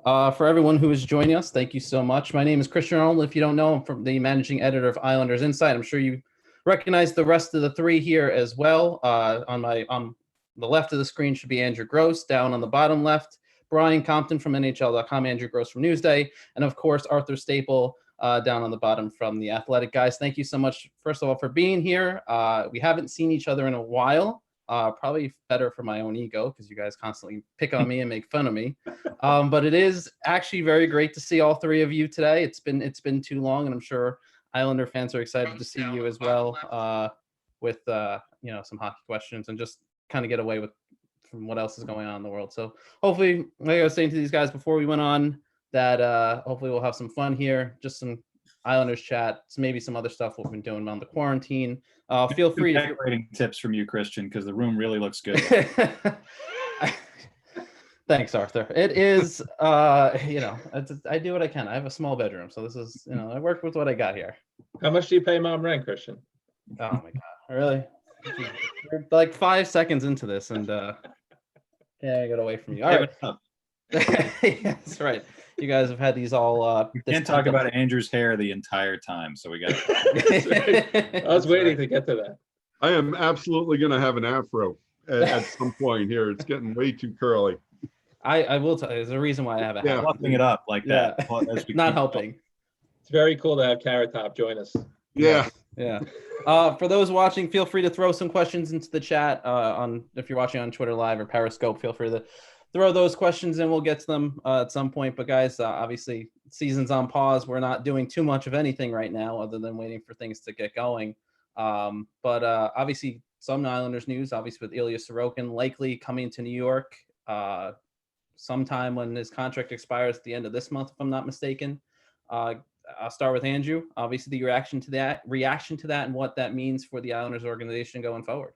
For everyone who is joining us, thank you so much. My name is Christian Arnold. If you don't know, I'm from the managing editor of Islanders Insight. I'm sure you recognize the rest of the three here as well. On the left of the screen should be Andrew Gross. Down on the bottom left, Brian Compton from NHL.com, Andrew Gross from Newsday, and of course Arthur Staple down on the bottom from The Athletic. Guys, thank you so much, first of all, for being here. We haven't seen each other in a while. Probably better for my own ego because you guys constantly pick on me and make fun of me. But it is actually very great to see all three of you today. It's been too long, and I'm sure Islander fans are excited to see you as well with some hockey questions and just kind of get away from what else is going on in the world. So hopefully, like I was saying to these guys before we went on, that hopefully we'll have some fun here, just some Islanders chat, maybe some other stuff we've been doing around the quarantine. Feel free to decorating tips from you, Christian, because the room really looks good. Thanks, Arthur. It is, I do what I can. I have a small bedroom, so this is, I work with what I got here. How much do you pay mom rent, Christian? Oh my God, really? We're like 5 seconds into this, and I got away from you. All right. Yeah, that's right. You guys have had these all. We can't talk about Andrew's hair the entire time, so we got. I was waiting to get to that. I am absolutely going to have an afro at some point here. It's getting way too curly. I will tell you, there's a reason why I have a hat. Fluffing it up like that. Not helping. It's very cool to have Carrot Top join us. Yeah. Yeah. For those watching, feel free to throw some questions into the chat if you're watching on Twitter Live or Periscope. Feel free to throw those questions in. We'll get to them at some point. But guys, obviously, season's on pause. We're not doing too much of anything right now other than waiting for things to get going. But obviously, some Islanders news, obviously with Ilya Sorokin likely coming to New York sometime when his contract expires at the end of this month, if I'm not mistaken. I'll start with Andrew. Obviously, the reaction to that, and what that means for the Islanders organization going forward.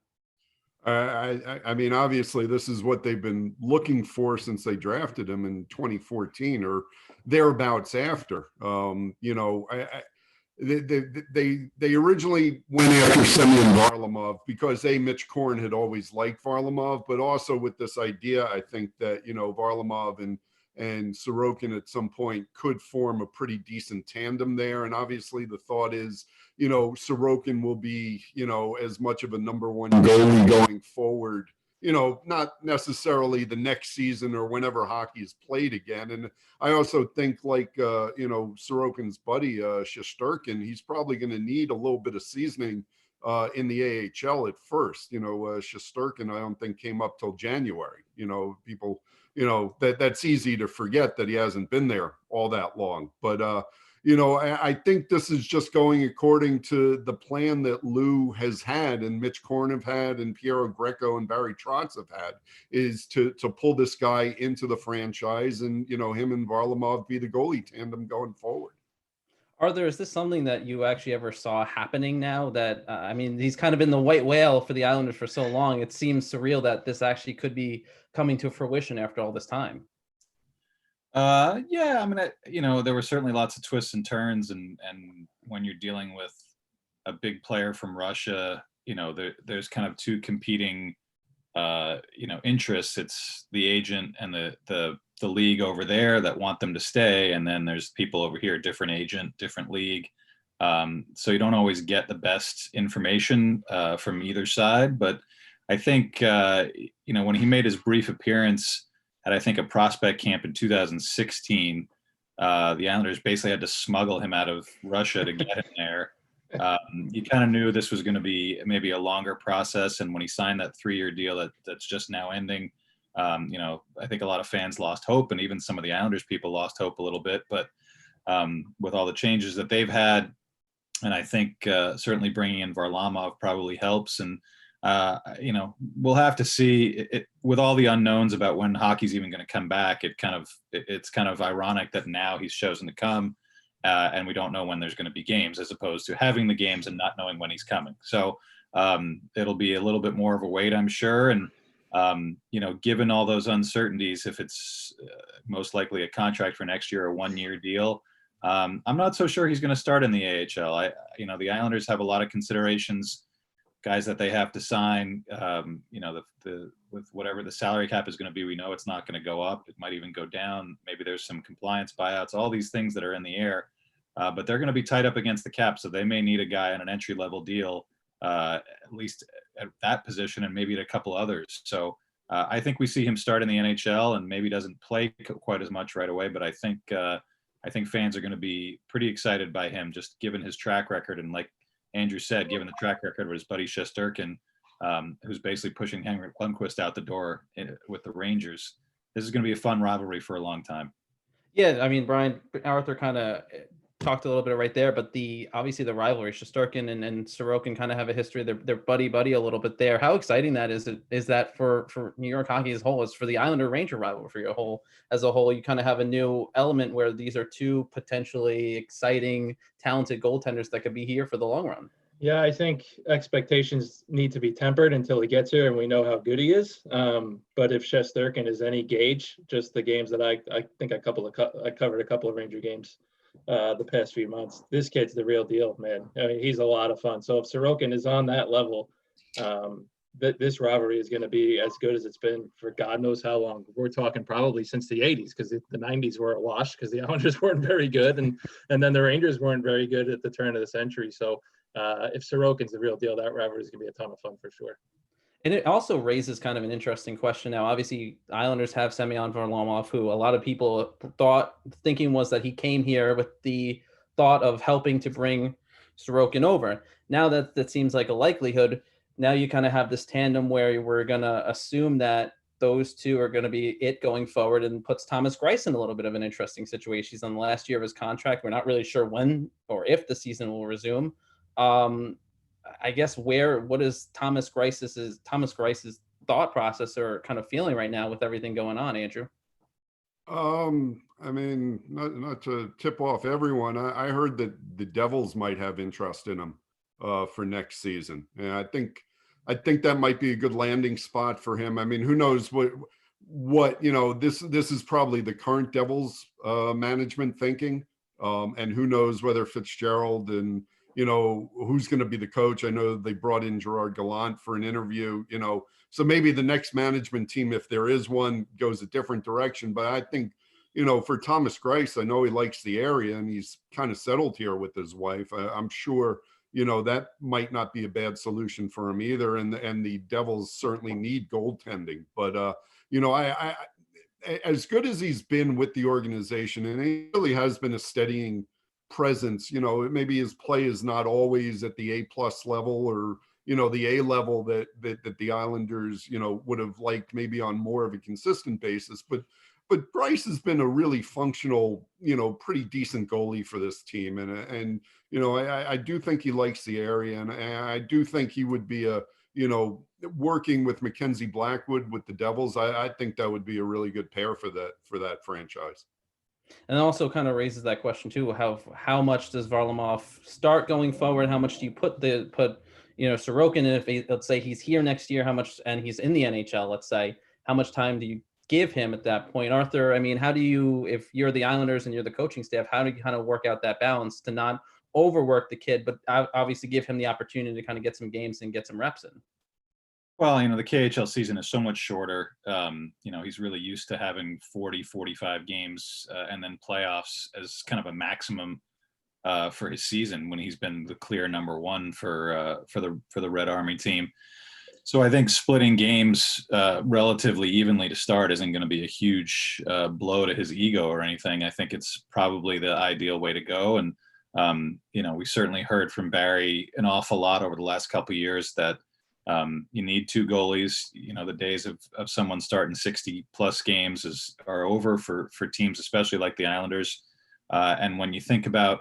I mean, obviously, this is what they've been looking for since they drafted him in 2014 or thereabouts after. They originally went after Semyon Varlamov because Mitch Korn had always liked Varlamov, but also with this idea, I think that Varlamov and Sorokin at some point could form a pretty decent tandem there. And obviously the thought is, Sorokin will be, as much of a number one goalie going forward, not necessarily the next season or whenever hockey is played again. And I also think Sorokin's buddy, Shesterkin, he's probably going to need a little bit of seasoning in the AHL at first. Shesterkin, I don't think came up till January. People, that's easy to forget that he hasn't been there all that long. But, I think this is just going according to the plan that Lou has had and Mitch Korn have had and Piero Greco and Barry Trotz have had, is to pull this guy into the franchise and, him and Varlamov be the goalie tandem going forward. Arthur, is this something that you actually ever saw happening now that, he's kind of been the white whale for the Islanders for so long. It seems surreal that this actually could be coming to fruition after all this time. There were certainly lots of twists and turns, and when you're dealing with a big player from Russia, there's kind of two competing, interests. It's the agent and the league over there that want them to stay, and then there's people over here, different agent, different league. So you don't always get the best information from either side. But I think when he made his brief appearance at, I think, a prospect camp in 2016, the Islanders basically had to smuggle him out of Russia to get him there. You kind of knew this was going to be maybe a longer process. And when he signed that 3-year deal that's just now ending, I think a lot of fans lost hope, and even some of the Islanders people lost hope a little bit. But with all the changes that they've had, and I think certainly bringing in Varlamov probably helps. And we'll have to see it with all the unknowns about when hockey's even going to come back. It's kind of ironic that now he's chosen to come, and we don't know when there's going to be games, as opposed to having the games and not knowing when he's coming. So it'll be a little bit more of a wait, I'm sure. And given all those uncertainties, if it's most likely a contract for next year, a 1-year deal, I'm not so sure he's going to start in the AHL. The Islanders have a lot of considerations guys that they have to sign. With whatever the salary cap is going to be, we know it's not going to go up. It might even go down. Maybe there's some compliance buyouts, all these things that are in the air. But they're going to be tight up against the cap, so they may need a guy on an entry-level deal, at least at that position, and maybe at a couple others. So I think we see him start in the NHL, and maybe doesn't play quite as much right away. But I think fans are going to be pretty excited by him, just given his track record, and like Andrew said, given the track record of his buddy Shesterkin, who's basically pushing Henrik Lundqvist out the door with the Rangers. This is going to be a fun rivalry for a long time. Yeah, I mean, Brian Arthur kind of talked a little bit right there, but obviously the rivalry, Shesterkin and Sorokin kind of have a history. They're buddy a little bit there. How exciting that is that for New York hockey as a whole, is for the Islander Ranger rivalry as a whole. You kind of have a new element where these are two potentially exciting, talented goaltenders that could be here for the long run. Yeah, I think expectations need to be tempered until he gets here and we know how good he is. But if Shesterkin is any gauge, just the games that I think I covered a couple of Ranger games the past few months, this kid's the real deal, man. I mean, he's a lot of fun. So if Sorokin is on that level, this rivalry is going to be as good as it's been for God knows how long. We're talking probably since the 80s, because the 90s were a wash because the Islanders weren't very good, and then the Rangers weren't very good at the turn of the century. So if Sorokin's the real deal, that rivalry is going to be a ton of fun for sure. And it also raises kind of an interesting question now. Obviously, Islanders have Semyon Varlamov, who a lot of people thinking was that he came here with the thought of helping to bring Sorokin over. Now that seems like a likelihood. Now you kind of have this tandem where we're going to assume that those two are going to be it going forward, and puts Thomas Greiss in a little bit of an interesting situation. He's on the last year of his contract. We're not really sure when or if the season will resume. I guess what is Thomas Greiss's thought process or kind of feeling right now with everything going on, Andrew? I mean, not to tip off everyone, I heard that the Devils might have interest in him for next season, and I think that might be a good landing spot for him. I mean, who knows what this is probably the current Devils management thinking, and who knows whether Fitzgerald and who's going to be the coach. I know they brought in Gerard Gallant for an interview, so maybe the next management team, if there is one, goes a different direction. But I think, for Thomas Greiss, I know he likes the area and he's kind of settled here with his wife. I'm sure, that might not be a bad solution for him either. And the Devils certainly need goaltending. But, I as good as he's been with the organization, and he really has been a steadying presence, maybe his play is not always at the A+ level, or the A level that the Islanders would have liked, maybe on more of a consistent basis. But Bryce has been a really functional, pretty decent goalie for this team, and I do think he likes the area, and I do think he would be working with Mackenzie Blackwood with the Devils. I think that would be a really good pair for that franchise. And it also kind of raises that question too: how much does Varlamov start going forward? How much do you put Sorokin in? If let's say he's here next year, how much, and he's in the NHL, let's say, how much time do you give him at that point? Arthur, I mean, how do you, if you're the Islanders and you're the coaching staff, how do you kind of work out that balance to not overwork the kid, but obviously give him the opportunity to kind of get some games and get some reps in? Well, the KHL season is so much shorter. He's really used to having 40, 45 games and then playoffs as kind of a maximum for his season, when he's been the clear number one for the Red Army team. So I think splitting games relatively evenly to start isn't going to be a huge blow to his ego or anything. I think it's probably the ideal way to go. And, we certainly heard from Barry an awful lot over the last couple of years that you need two goalies. The days of someone starting 60 plus games are over for teams, especially like the Islanders. And when you think about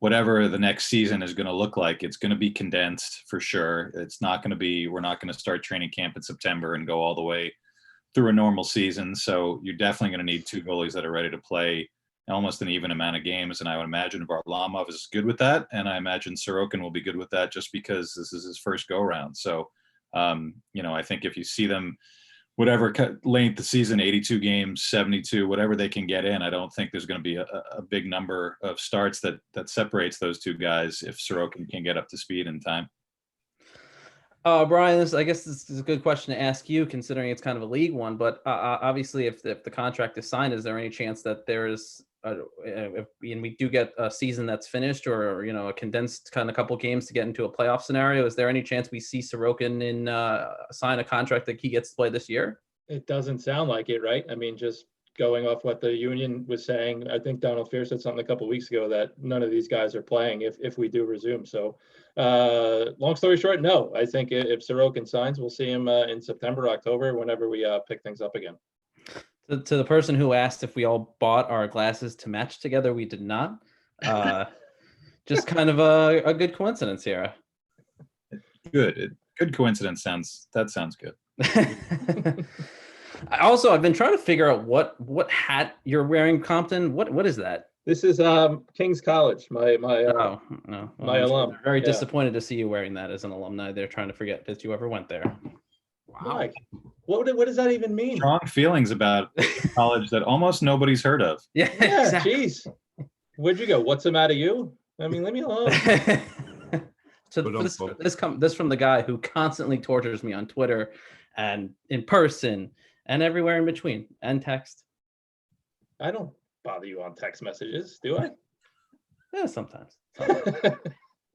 whatever the next season is going to look like, it's going to be condensed for sure. It's not going to be, we're not going to start training camp in September and go all the way through a normal season. So you're definitely going to need two goalies that are ready to play almost an even amount of games. And I would imagine Varlamov is good with that. And I imagine Sorokin will be good with that, just because this is his first go round. So, I think if you see them, whatever length the season, 82 games, 72, whatever they can get in, I don't think there's going to be a big number of starts that separates those two guys if Sorokin can get up to speed in time. Brian, I guess this is a good question to ask you, considering it's kind of a league one. But obviously, if the contract is signed, is there any chance that there's, and we do get a season that's finished, or a condensed kind of couple games to get into a playoff scenario? Is there any chance we see Sorokin sign a contract that he gets to play this year? It doesn't sound like it, right? I mean, just going off what the union was saying, I think Donald Fear said something a couple of weeks ago that none of these guys are playing if we do resume. So long story short, no. I think if Sorokin signs, we'll see him in September, October, whenever we pick things up again. To the person who asked if we all bought our glasses to match together, we did not. Just kind of a good coincidence here. Good coincidence. Sounds good. I've been trying to figure out what hat you're wearing, Compton. What is that? This is King's College, my Oh no, my alum. They're very Yeah. disappointed to see you wearing that as an alumni. They're trying to forget that you ever went there. Wow. What does that even mean? Strong feelings about a college that almost nobody's heard of. Yeah, Yeah, exactly. geez. Where'd you go? What's the matter, you? I mean, leave me alone. So this from the guy who constantly tortures me on Twitter and in person and everywhere in between and text. I don't bother you on text messages, do I? Yeah, sometimes.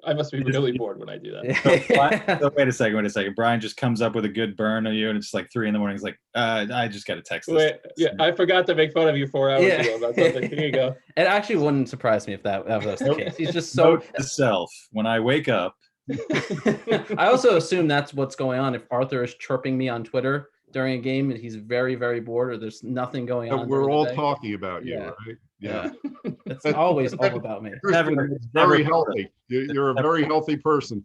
I must be really bored when I do that. So wait a second. Brian just comes up with a good burn on you, and it's like 3 a.m. He's like, I just got to text this. Wait, yeah, I forgot to make fun of you 4 hours Yeah. ago about something. Here you go. It actually wouldn't surprise me if that was the case. He's just so. Note to self: when I wake up. I also assume that's what's going on. If Arthur is chirping me on Twitter during a game and he's very, very bored, or there's nothing going on. We're all day, talking about you, Yeah. right? Yeah. It's always all about me. Christian, it's very healthy. You're a very healthy person.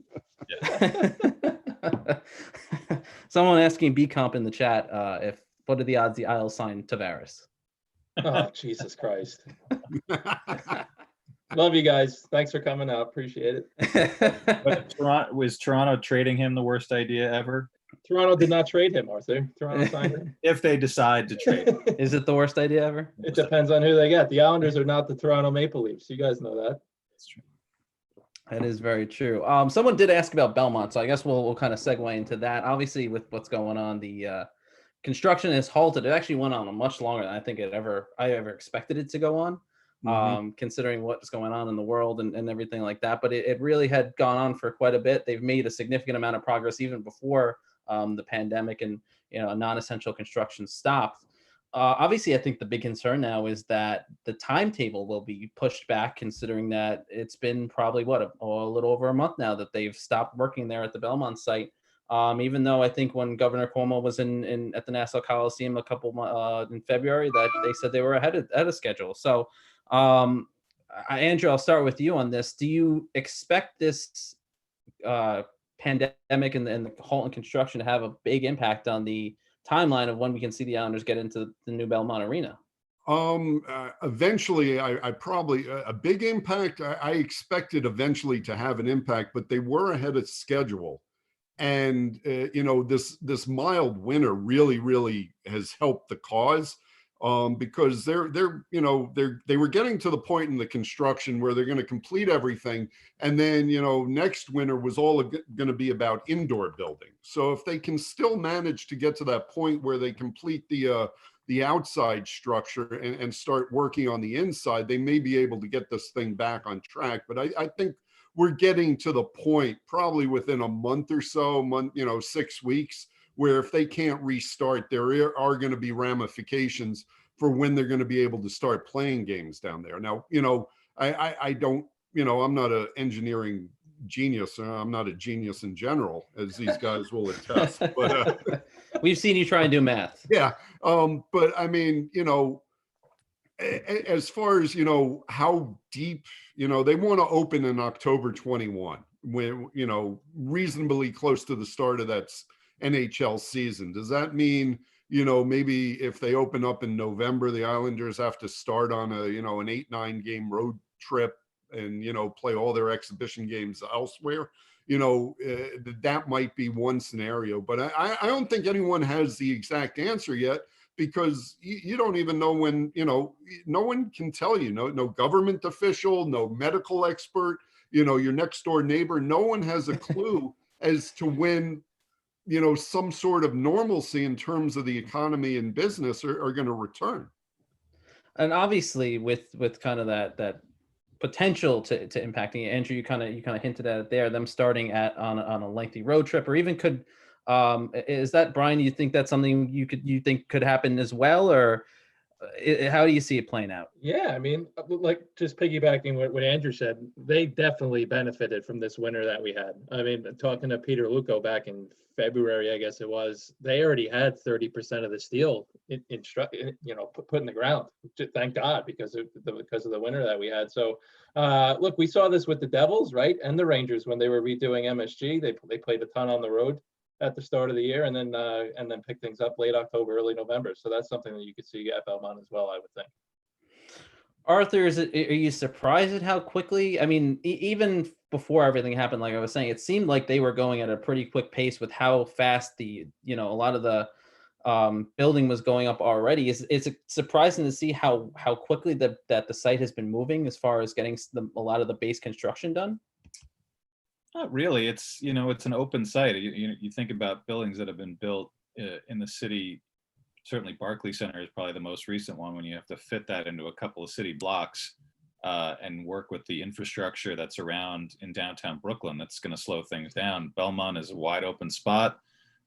Someone asking B Comp in the chat what are the odds the Isles sign Tavares? Oh, Jesus Christ. Love you guys. Thanks for coming out. Appreciate it. But was Toronto trading him the worst idea ever? Toronto did not trade him, Arthur. Toronto signed him. If they decide to trade him. Is it the worst idea ever? It depends on who they get. The Islanders are not the Toronto Maple Leafs. You guys know that. That's true. That is very true. Someone did ask about Belmont, so I guess we'll kind of segue into that. Obviously, with what's going on, the construction is halted. It actually went on much longer than I think I ever expected it to go on. Considering what's going on in the world and everything like that. But it really had gone on for quite a bit. They've made a significant amount of progress even before the pandemic and non-essential construction stopped. Obviously, I think the big concern now is that the timetable will be pushed back, considering that it's been probably a little over a month now that they've stopped working there at the Belmont site. Even though I think when Governor Cuomo was in at the Nassau Coliseum in February, that they said they were ahead of schedule. So. Andrew, I'll start with you on this. Do you expect this pandemic and the halt in construction to have a big impact on the timeline of when we can see the Islanders get into the new Belmont Arena? Eventually, I probably a big impact. I expected eventually to have an impact, but they were ahead of schedule. And this mild winter really has helped the cause. Because they were getting to the point in the construction where they're going to complete everything, and then next winter was all going to be about indoor building. So if they can still manage to get to that point where they complete the outside structure and start working on the inside, they may be able to get this thing back on track. But I think we're getting to the point probably within a month or so, 6 weeks, where if they can't restart, there are going to be ramifications for when they're going to be able to start playing games down there. Now, I don't, I'm not an engineering genius. I'm not a genius in general, as these guys will attest. But we've seen you try and do math. Yeah. But I mean, as far as, how deep, they want to open in October 21, when, reasonably close to the start of that NHL season. Does that mean, maybe if they open up in November, the Islanders have to start on an 8-9 game road trip and, play all their exhibition games elsewhere? That might be one scenario, but I don't think anyone has the exact answer yet, because you don't even know when, no one can tell you, no government official, no medical expert, your next door neighbor, no one has a clue as to when some sort of normalcy in terms of the economy and business are going to return. And obviously with kind of that potential to impacting it, Andrew, you kind of hinted at it there, them starting on a lengthy road trip, or even could is that, Brian, you think that's something you think could happen as well, or how do you see it playing out? Yeah, I mean, like just piggybacking what Andrew said, they definitely benefited from this winter that we had. I mean, talking to Peter Luco back in February, I guess it was, they already had 30% of the steel put in the ground. Thank God, because of the winter that we had. So, look, we saw this with the Devils, right, and the Rangers when they were redoing MSG. They played a ton on the road at the start of the year, and then pick things up late October, early November. So that's something that you could see at Belmont as well, I would think. Arthur, are you surprised at how quickly? I mean, even before everything happened, like I was saying, it seemed like they were going at a pretty quick pace with how fast a lot of the building was going up already. Is it surprising to see how quickly that the site has been moving as far as getting a lot of the base construction done? Not really. It's it's an open site. You think about buildings that have been built in the city. Certainly Barclays Center is probably the most recent one, when you have to fit that into a couple of city blocks and work with the infrastructure that's around in downtown Brooklyn. That's going to slow things down. Belmont is a wide open spot.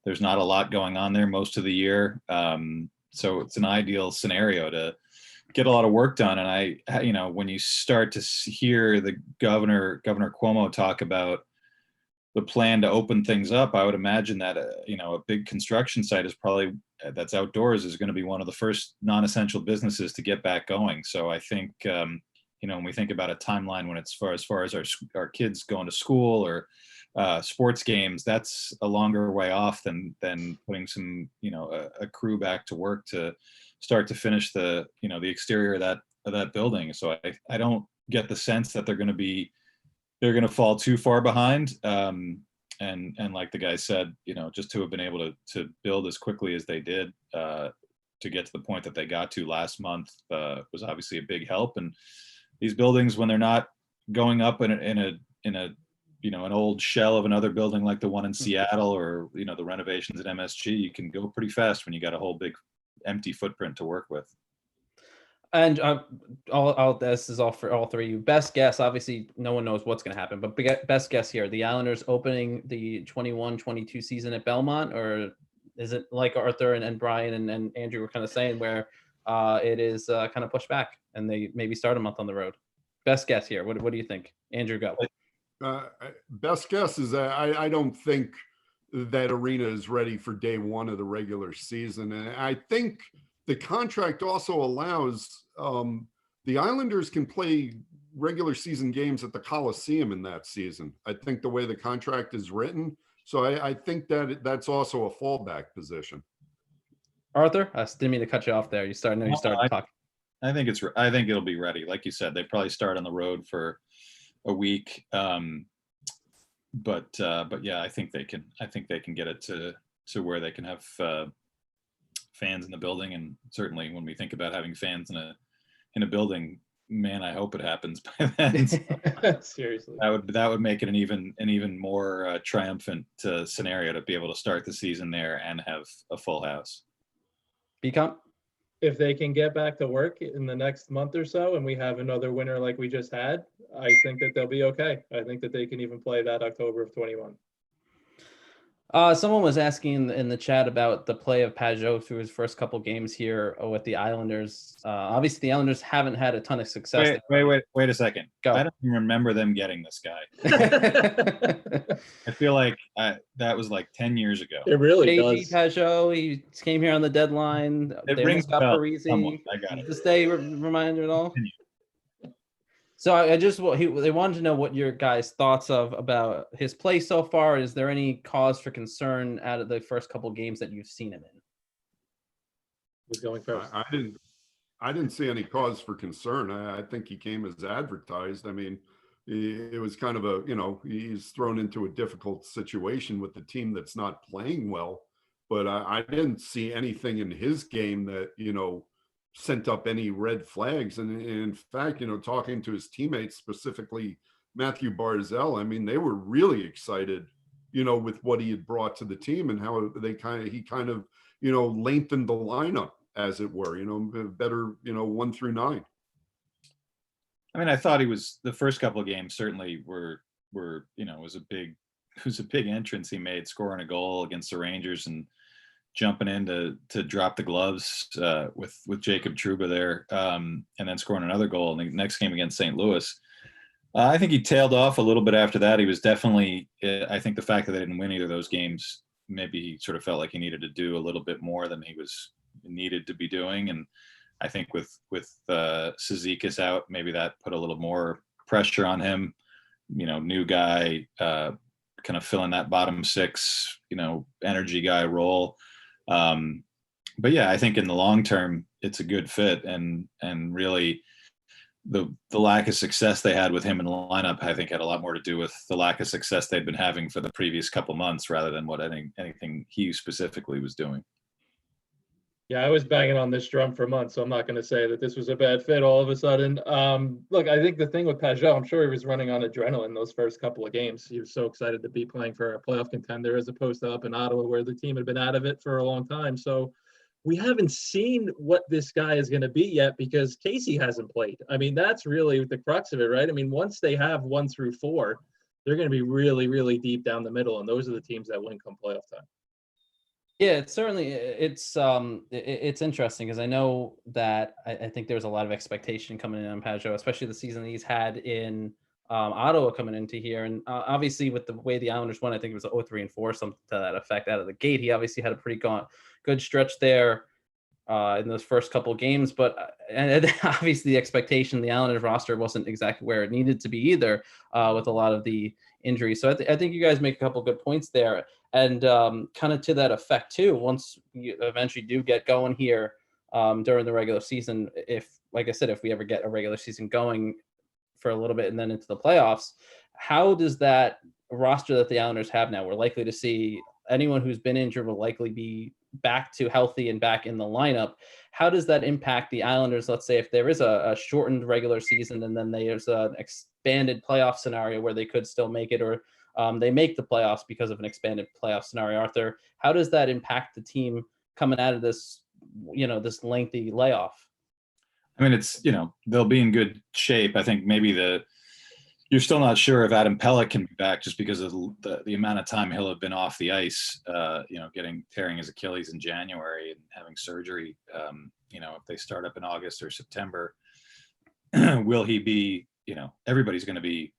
There's not a lot going on there most of the year. So it's an ideal scenario to get a lot of work done. And when you start to hear the Governor Cuomo talk about the plan to open things up, I would imagine that a big construction site is probably that's outdoors is going to be one of the first non-essential businesses to get back going. So I think when we think about a timeline when it's as far as our kids going to school or sports games, that's a longer way off than putting some a crew back to work to start to finish the exterior of that building. So I don't get the sense that they're going to fall too far behind. And like the guy said, just to have been able to build as quickly as they did to get to the point that they got to last month was obviously a big help. And these buildings, when they're not going up in an old shell of another building like the one in Seattle, or the renovations at MSG, you can go pretty fast when you got a whole big empty footprint to work with. And this is all for all three of you. Best guess, obviously no one knows what's going to happen, but best guess here, the Islanders opening the 21-22 season at Belmont, or is it like Arthur and Brian and Andrew were kind of saying, where it is kind of pushed back and they maybe start a month on the road? Best guess here. What do you think? Andrew, go. Best guess is that I don't think that arena is ready for day one of the regular season. And I think the contract also allows the Islanders can play regular season games at the Coliseum in that season. I think the way the contract is written. So I think that's also a fallback position. Arthur, I didn't mean to cut you off there. You started talking. I think it'll be ready. Like you said, they probably start on the road for a week. But yeah, I think they can get it to where they can have fans in the building. And certainly when we think about having fans in a building, man, I hope it happens by then. Seriously, that would make it an even more triumphant scenario to be able to start the season there and have a full house. Become, if they can get back to work in the next month or so, and we have another winter like we just had, I think that they'll be okay. I think that they can even play that October of 21. Someone was asking in the chat about the play of Pajot through his first couple games here with the Islanders. Obviously, the Islanders haven't had a ton of success. Wait a second. Go. I don't even remember them getting this guy. I feel like that was like 10 years ago. It really does. Pajot, he came here on the deadline. It rings a bell. I got it. This day reminder at all? So they wanted to know what your guys' thoughts about his play so far. Is there any cause for concern out of the first couple games that you've seen him in? Who's going first? I didn't see any cause for concern. I think he came as advertised. I mean, it was kind of he's thrown into a difficult situation with the team that's not playing well. But I didn't see anything in his game that, sent up any red flags. And in fact, talking to his teammates, specifically Matthew Barzal, I mean, they were really excited, with what he had brought to the team and how he kind of, lengthened the lineup, as it were, better, 1 through 9. I mean, I thought the first couple of games certainly were, was a big entrance he made, scoring a goal against the Rangers and jumping in to drop the gloves with Jacob Trouba there, and then scoring another goal in the next game against St. Louis. I think he tailed off a little bit after that. He was definitely, I think the fact that they didn't win either of those games, maybe he sort of felt like he needed to do a little bit more than he was needed to be doing. And I think with Cizikas out, maybe that put a little more pressure on him. New guy, kind of filling that bottom six, energy guy role. But yeah, I think in the long term, it's a good fit, and really the lack of success they had with him in the lineup, I think, had a lot more to do with the lack of success they'd been having for the previous couple months rather than what anything he specifically was doing. Yeah, I was banging on this drum for months, so I'm not going to say that this was a bad fit all of a sudden. Look, I think the thing with Pajot, I'm sure he was running on adrenaline those first couple of games. He was so excited to be playing for a playoff contender as opposed to up in Ottawa where the team had been out of it for a long time. So we haven't seen what this guy is going to be yet because Casey hasn't played. I mean, that's really the crux of it, right? I mean, once they have 1 through 4, they're going to be really, really deep down the middle, and those are the teams that win come playoff time. Yeah, it's interesting because I know that I think there was a lot of expectation coming in on Pajot, especially the season that he's had in Ottawa coming into here. And obviously with the way the Islanders won, I think it was 0-3-4, something to that effect out of the gate. He obviously had a pretty good stretch there in those first couple of games. But and obviously the expectation, the Islanders roster wasn't exactly where it needed to be either with a lot of the injuries. So I think you guys make a couple good points there. And kind of to that effect too, once you eventually do get going here during the regular season, like I said, if we ever get a regular season going for a little bit and then into the playoffs, how does that roster that the Islanders have now, we're likely to see anyone who's been injured will likely be back to healthy and back in the lineup. How does that impact the Islanders? Let's say if there is a shortened regular season and then there's an expanded playoff scenario where they could still make it, or they make the playoffs because of an expanded playoff scenario. Arthur, how does that impact the team coming out of this, this lengthy layoff? I mean, it's, they'll be in good shape. I think maybe you're still not sure if Adam Pelech can be back just because of the amount of time he'll have been off the ice, tearing his Achilles in January and having surgery. If they start up in August or September, will he be, everybody's going to be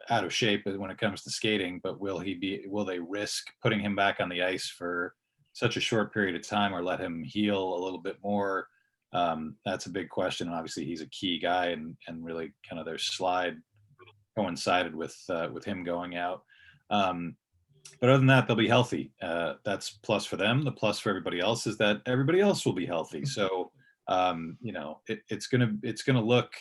out of shape when it comes to skating, but will they risk putting him back on the ice for such a short period of time or let him heal a little bit more? That's a big question. And obviously he's a key guy and really kind of their slide coincided with him going out. But other than that, they'll be healthy. That's plus for them. The plus for everybody else is that everybody else will be healthy. So, it's gonna look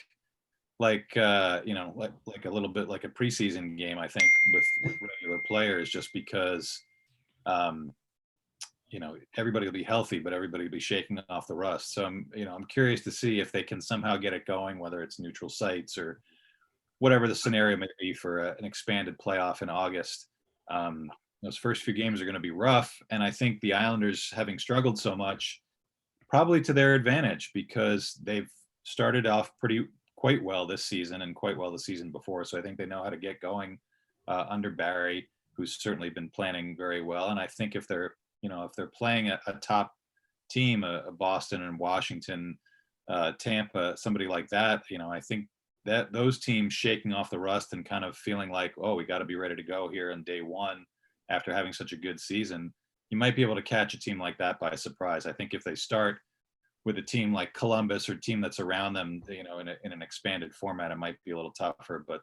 like like a little bit like a preseason game, I think, with regular players, just because everybody will be healthy, but everybody will be shaking off the rust. So I'm curious to see if they can somehow get it going, whether it's neutral sites or whatever the scenario may be for an expanded playoff in August. Those first few games are going to be rough, and I think the Islanders, having struggled so much, probably to their advantage because they've started off quite well this season and quite well the season before. So I think they know how to get going under Barry, who's certainly been planning very well. And I think if they're playing a top team, a Boston and Washington, Tampa, somebody like that, I think that those teams shaking off the rust and kind of feeling like, oh, we got to be ready to go here on day one after having such a good season, you might be able to catch a team like that by surprise. I think if they start with a team like Columbus or a team that's around them, in an expanded format, it might be a little tougher. But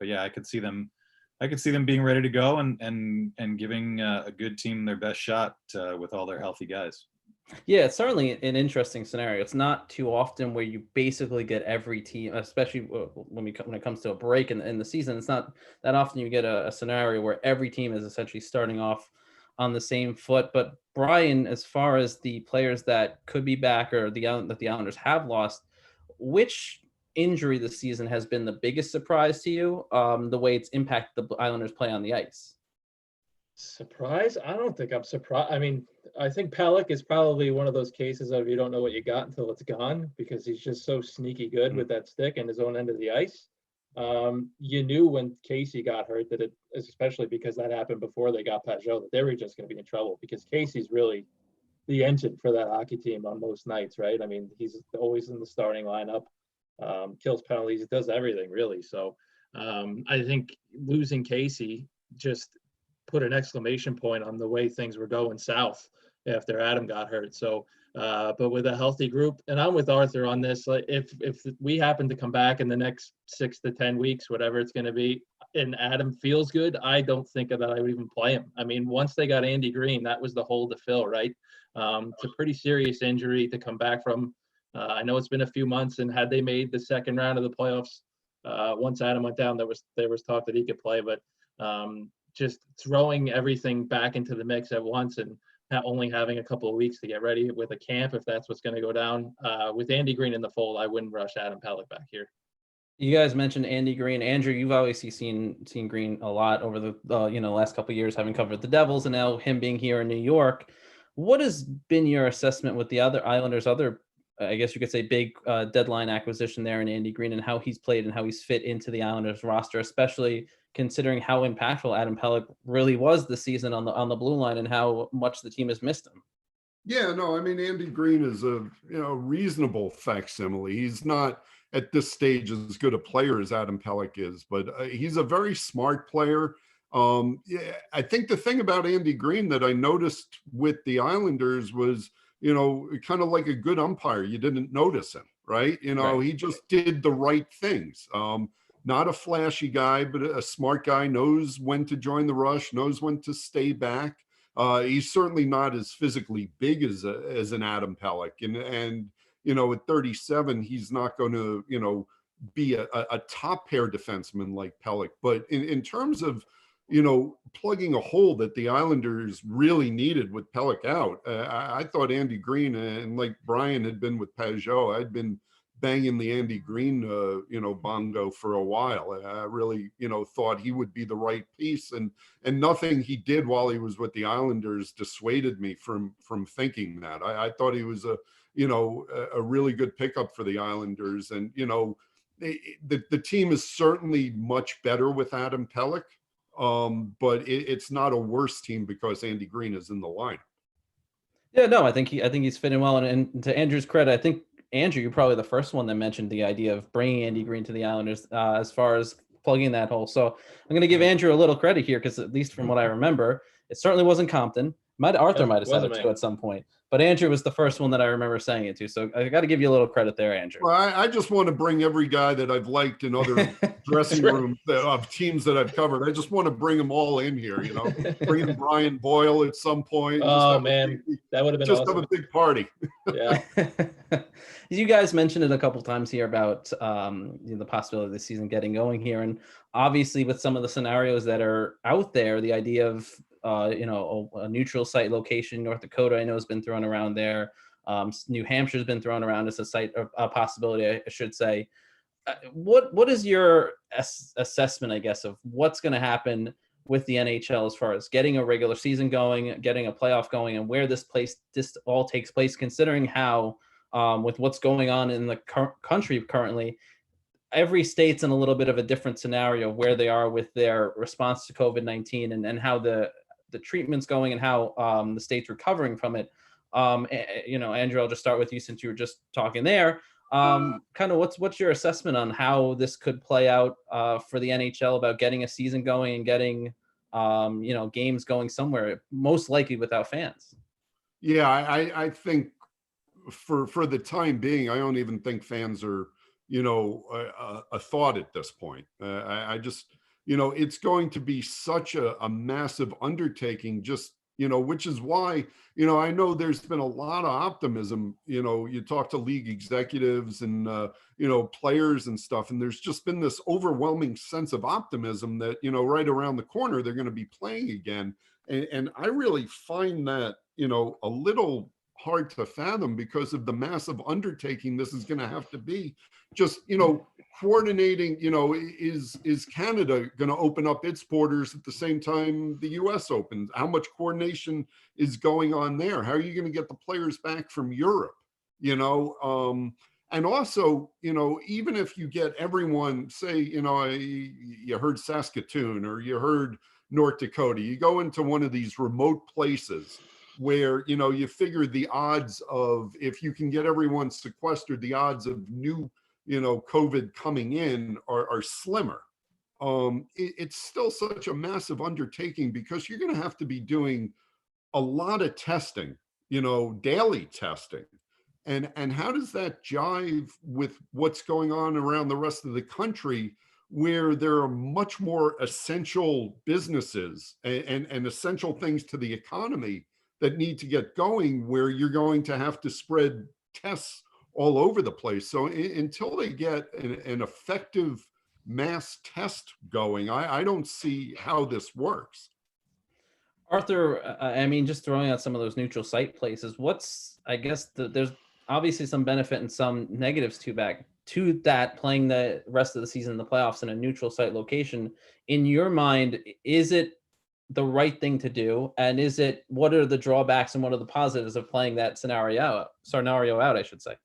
yeah, I could see them being ready to go and giving a good team their best shot with all their healthy guys. Yeah, it's certainly an interesting scenario. It's not too often where you basically get every team, especially when it comes to a break in the season. It's not that often you get a scenario where every team is essentially starting off on the same foot. But Brian, as far as the players that could be back or that the Islanders have lost, which injury this season has been the biggest surprise to you? The way it's impacted the Islanders' play on the ice. Surprise? I don't think I'm surprised. I mean, I think Pellick is probably one of those cases of you don't know what you got until it's gone, because he's just so sneaky good with that stick and his own end of the ice. You knew when Casey got hurt that especially because that happened before they got Pajot, that they were just going to be in trouble, because Casey's really the engine for that hockey team on most nights, right? I mean, he's always in the starting lineup, kills penalties, does everything really. So I think losing Casey just put an exclamation point on the way things were going south after Adam got hurt. So, but with a healthy group, and I'm with Arthur on this, like if we happen to come back in the next 6 to 10 weeks, whatever it's going to be, and Adam feels good, I don't think that I would even play him. I mean, once they got Andy Green, that was the hole to fill, right? It's a pretty serious injury to come back from. I know it's been a few months, and had they made the second round of the playoffs, once Adam went down, there was talk that he could play, but just throwing everything back into the mix at once and only having a couple of weeks to get ready with a camp, if that's what's going to go down. With Andy Green in the fold, I wouldn't rush Adam Pellick back here. You guys mentioned Andy Green. Andrew, you've obviously seen Green a lot over the last couple of years, having covered the Devils, and now him being here in New York. What has been your assessment with the other Islanders' other, I guess you could say, big deadline acquisition there in Andy Green, and how he's played and how he's fit into the Islanders roster, especially considering how impactful Adam Pellick really was this season on the blue line and how much the team has missed him? Yeah, no, I mean, Andy Green is a reasonable facsimile. He's not at this stage as good a player as Adam Pellick is, but he's a very smart player. Yeah, I think the thing about Andy Green that I noticed with the Islanders was, kind of like a good umpire. You didn't notice him, right? Right. He just did the right things. Not a flashy guy, but a smart guy, knows when to join the rush, knows when to stay back. He's certainly not as physically big as an Adam Pellick, and at 37, he's not going to be a top pair defenseman like Pellick. But in terms of plugging a hole that the Islanders really needed with Pellick out, I thought Andy Green, and like Brian had been with Pajot, I'd been banging the Andy Green, bongo for a while. I really, thought he would be the right piece, and nothing he did while he was with the Islanders dissuaded me from thinking that. I thought he was a really good pickup for the Islanders, and the team is certainly much better with Adam Pellick, but it's not a worse team because Andy Green is in the lineup. Yeah, no, I think he's fitting well, and to Andrew's credit, I think, Andrew, you're probably the first one that mentioned the idea of bringing Andy Green to the Islanders as far as plugging that hole. So I'm going to give Andrew a little credit here, because at least from what I remember, it certainly wasn't Compton. Arthur might have said it too at some point, but Andrew was the first one that I remember saying it to. So I got to give you a little credit there, Andrew. Well, I just want to bring every guy that I've liked in other dressing rooms of teams that I've covered. I just want to bring them all in here, bring in Brian Boyle at some point. Oh man, that would have been awesome. Have a big party. Yeah. You guys mentioned it a couple times here about the possibility of the season getting going here, and obviously with some of the scenarios that are out there, the idea of a neutral site location, North Dakota, I know, has been thrown around there. New Hampshire's been thrown around as a site, a possibility, I should say. What is your assessment, I guess, of what's going to happen with the NHL as far as getting a regular season going, getting a playoff going, and where this all takes place, considering how with what's going on in the country currently, every state's in a little bit of a different scenario where they are with their response to COVID-19 and how the treatment's going and how the state's recovering from it. Andrew, I'll just start with you since you were just talking there. Kind of what's your assessment on how this could play out for the NHL about getting a season going and getting games going somewhere, most likely without fans? Yeah, I think for the time being, I don't even think fans are a thought at this point. I just it's going to be such a massive undertaking, just which is why I know there's been a lot of optimism. You talk to league executives and players and stuff, and there's just been this overwhelming sense of optimism that right around the corner they're going to be playing again, and I really find that a little hard to fathom because of the massive undertaking this is going to have to be. Just, coordinating, is Canada going to open up its borders at the same time the US opens? How much coordination is going on there? How are you going to get the players back from Europe? And also, even if you get everyone, say, you heard Saskatoon or you heard North Dakota, you go into one of these remote places where, you figure the odds of, if you can get everyone sequestered, the odds of new, COVID coming in are slimmer. It's still such a massive undertaking because you're going to have to be doing a lot of testing, daily testing. And how does that jive with what's going on around the rest of the country, where there are much more essential businesses and essential things to the economy that need to get going, where you're going to have to spread tests all over the place? So until they get an effective mass test going, I don't see how this works. Arthur, I mean, just throwing out some of those neutral site places, there's obviously some benefit and some negatives to that, playing the rest of the season in the playoffs in a neutral site location. In your mind, is it the right thing to do? And what are the drawbacks and what are the positives of playing that scenario out, I should say?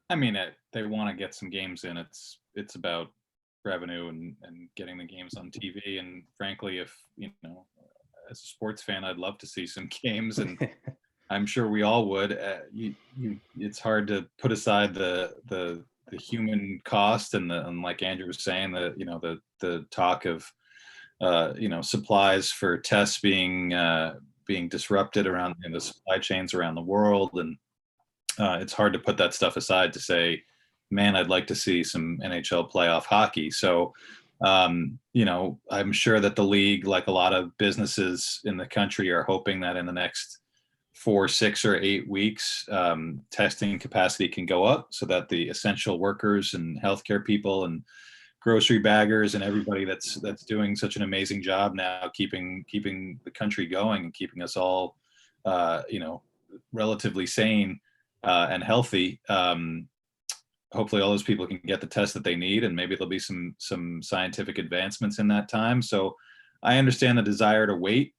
I mean, they want to get some games in. It's about revenue and getting the games on TV. And frankly, if, as a sports fan, I'd love to see some games, and I'm sure we all would. It's hard to put aside the human cost and like Andrew was saying, the talk of supplies for tests being disrupted around in the supply chains around the world, and it's hard to put that stuff aside to say, man, I'd like to see some NHL playoff hockey. So I'm sure that the league, like a lot of businesses in the country, are hoping that in the next 4, 6, or 8 weeks, testing capacity can go up so that the essential workers and healthcare people and grocery baggers and everybody that's doing such an amazing job now keeping the country going and keeping us all relatively sane and healthy. Hopefully all those people can get the test that they need, and maybe there'll be some scientific advancements in that time. So I understand the desire to wait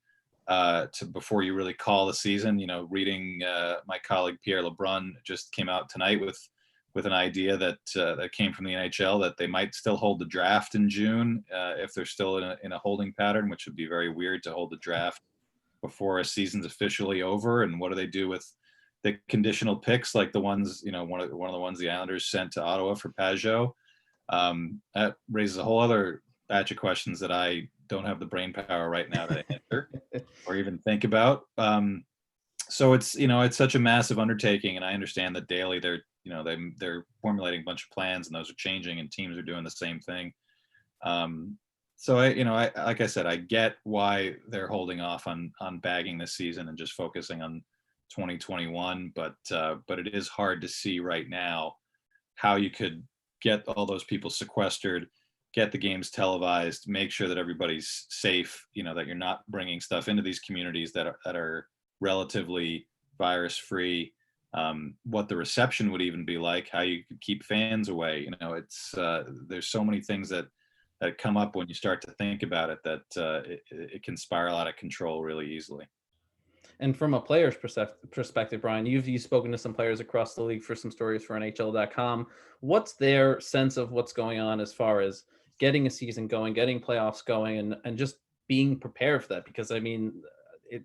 before you really call the season. Reading my colleague Pierre Lebrun just came out tonight with an idea that came from the NHL, that they might still hold the draft in June if they're still in a holding pattern, which would be very weird to hold the draft before a season's officially over. And what do they do with the conditional picks, like the ones, one of the ones the Islanders sent to Ottawa for Pajot? That raises a whole other batch of questions that I don't have the brain power right now to answer or even think about. So it's such a massive undertaking, and I understand that daily they're formulating a bunch of plans, and those are changing, and teams are doing the same thing. So I like I said, I get why they're holding off on bagging this season and just focusing on 2021, but it is hard to see right now how you could get all those people sequestered, get the games televised, make sure that everybody's safe, that you're not bringing stuff into these communities that are relatively virus free, what the reception would even be like, how you could keep fans away. It's there's so many things that come up when you start to think about it, that it can spiral out of control really easily. And from a player's perspective, Brian, you've spoken to some players across the league for some stories for NHL.com. What's their sense of what's going on as far as getting a season going, getting playoffs going, and just being prepared for that? Because I mean,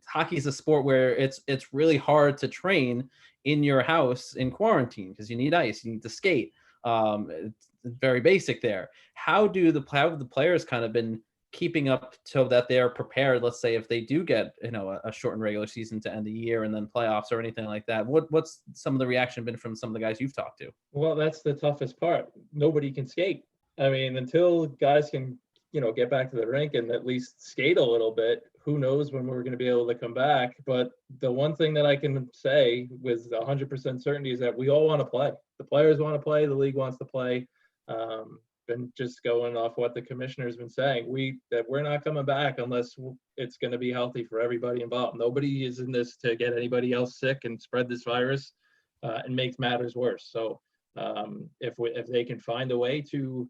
hockey is a sport where it's really hard to train in your house in quarantine because you need ice, you need to skate. It's very basic there. How have the players kind of been keeping up so that they're prepared, let's say if they do get a shortened regular season to end the year and then playoffs or anything like that? What's some of the reaction been from some of the guys you've talked to? Well, that's the toughest part. Nobody can skate. I mean, until guys can get back to the rink and at least skate a little bit, who knows when we're going to be able to come back. But the one thing that I can say with 100% certainty is that we all want to play. The players want to play, the league wants to play. And just going off what the commissioner's been saying, we're not coming back unless it's going to be healthy for everybody involved. Nobody is in this to get anybody else sick and spread this virus and make matters worse. So if they can find a way to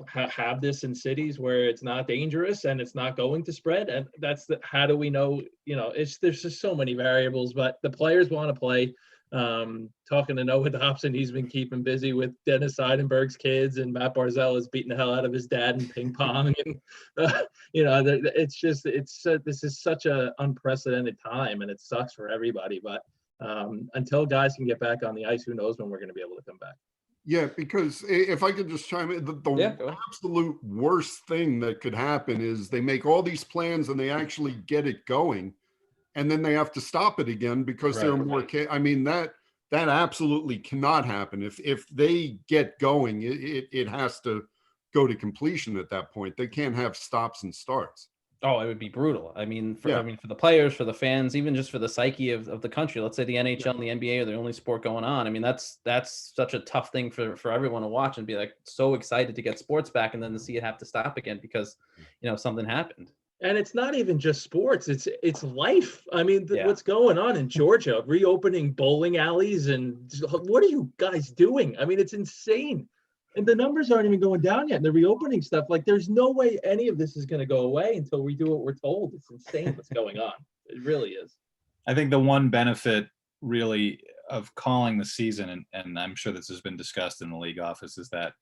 have this in cities where it's not dangerous and it's not going to spread, and how do we know? There's just so many variables, but the players want to play. Talking to Noah Dobson, he's been keeping busy with Dennis Seidenberg's kids, and Matt Barzell is beating the hell out of his dad in ping pong. And this is such a unprecedented time, and it sucks for everybody. But until guys can get back on the ice, who knows when we're going to be able to come back? Yeah, because if I could just chime in, the absolute worst thing that could happen is they make all these plans and they actually get it going, and then they have to stop it again because there are more. I mean, that absolutely cannot happen. If they get going, it has to go to completion at that point. They can't have stops and starts. Oh, it would be brutal. I mean, for the players, for the fans, even just for the psyche of the country. Let's say the NHL and the NBA are the only sport going on. I mean, that's such a tough thing for everyone to watch and be like so excited to get sports back, and then to see it have to stop again because something happened. And it's not even just sports; it's life. I mean, what's going on in Georgia? Reopening bowling alleys, and what are you guys doing? I mean, it's insane. And the numbers aren't even going down yet. And the reopening stuff, like there's no way any of this is going to go away until we do what we're told. It's insane what's going on. It really is. I think the one benefit really of calling the season, and I'm sure this has been discussed in the league office, is that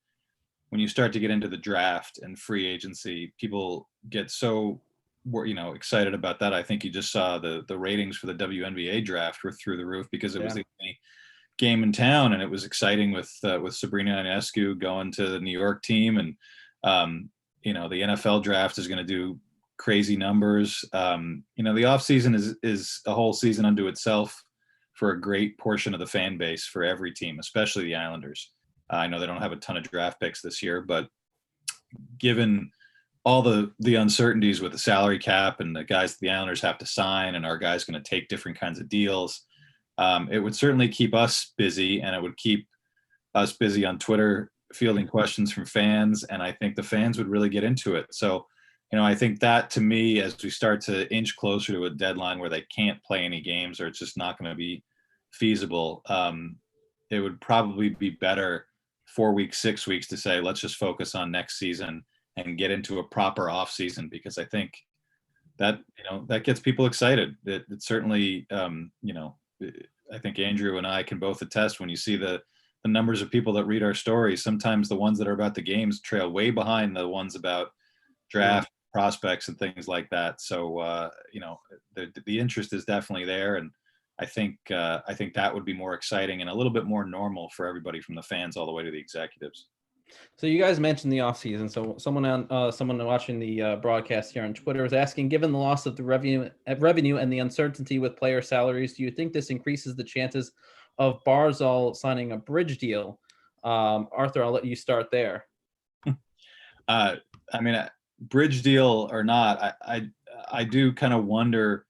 when you start to get into the draft and free agency, people get so excited about that. I think you just saw the ratings for the WNBA draft were through the roof because it was the only game in town, and it was exciting with Sabrina Ionescu going to the New York team, and the NFL draft is going to do crazy numbers. The off season is a whole season unto itself for a great portion of the fan base for every team, especially the Islanders. I know they don't have a ton of draft picks this year, but given all the uncertainties with the salary cap and the guys the Islanders have to sign, and our guys going to take different kinds of deals, it would certainly keep us busy, and it would keep us busy on Twitter fielding questions from fans. And I think the fans would really get into it. So, I think that, to me, as we start to inch closer to a deadline where they can't play any games or it's just not going to be feasible, it would probably be better 4 weeks, 6 weeks to say, let's just focus on next season and get into a proper off season, because I think that, that gets people excited. It certainly, I think Andrew and I can both attest, when you see the numbers of people that read our stories, sometimes the ones that are about the games trail way behind the ones about draft prospects and things like that. So, the interest is definitely there. And I think that would be more exciting and a little bit more normal for everybody, from the fans all the way to the executives. So you guys mentioned the offseason. So someone watching the broadcast here on Twitter is asking, given the loss of the revenue and the uncertainty with player salaries, do you think this increases the chances of Barzal signing a bridge deal? Arthur, I'll let you start there. Bridge deal or not, I do kind of wonder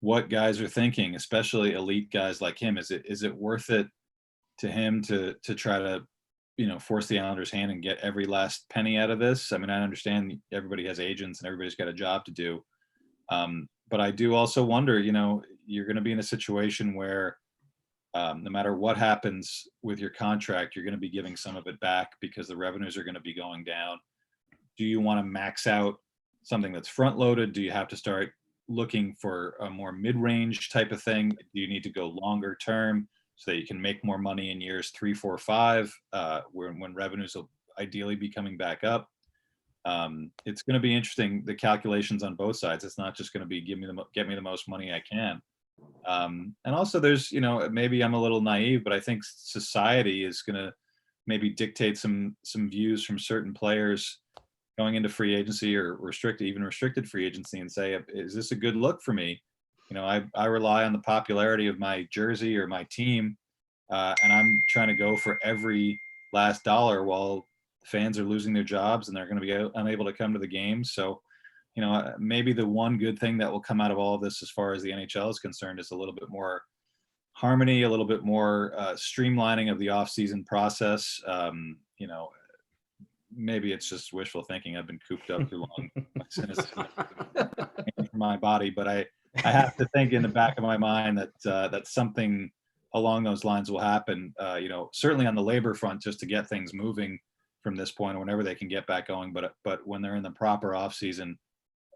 what guys are thinking, especially elite guys like him. Is it worth it to him to try to force the Islanders' hand and get every last penny out of this? I mean, I understand everybody has agents and everybody's got a job to do. But I do also wonder, you're going to be in a situation where no matter what happens with your contract, you're going to be giving some of it back because the revenues are going to be going down. Do you want to max out something that's front loaded? Do you have to start looking for a more mid-range type of thing? Do you need to go longer term so that you can make more money in years 3, 4, 5, when revenues will ideally be coming back up? It's going to be interesting, the calculations on both sides. It's not just going to be get me the most money I can. And also there's, maybe I'm a little naive, but I think society is going to maybe dictate some views from certain players going into free agency or restricted free agency, and say, is this a good look for me? I rely on the popularity of my jersey or my team, and I'm trying to go for every last dollar while fans are losing their jobs and they're going to be unable to come to the games. So, maybe the one good thing that will come out of all of this, as far as the NHL is concerned, is a little bit more harmony, a little bit more streamlining of the off-season process. maybe it's just wishful thinking. I've been cooped up too long. My cynicism for my body, but I have to think in the back of my mind that something along those lines will happen. Certainly on the labor front, just to get things moving from this point, or whenever they can get back going. But when they're in the proper off season,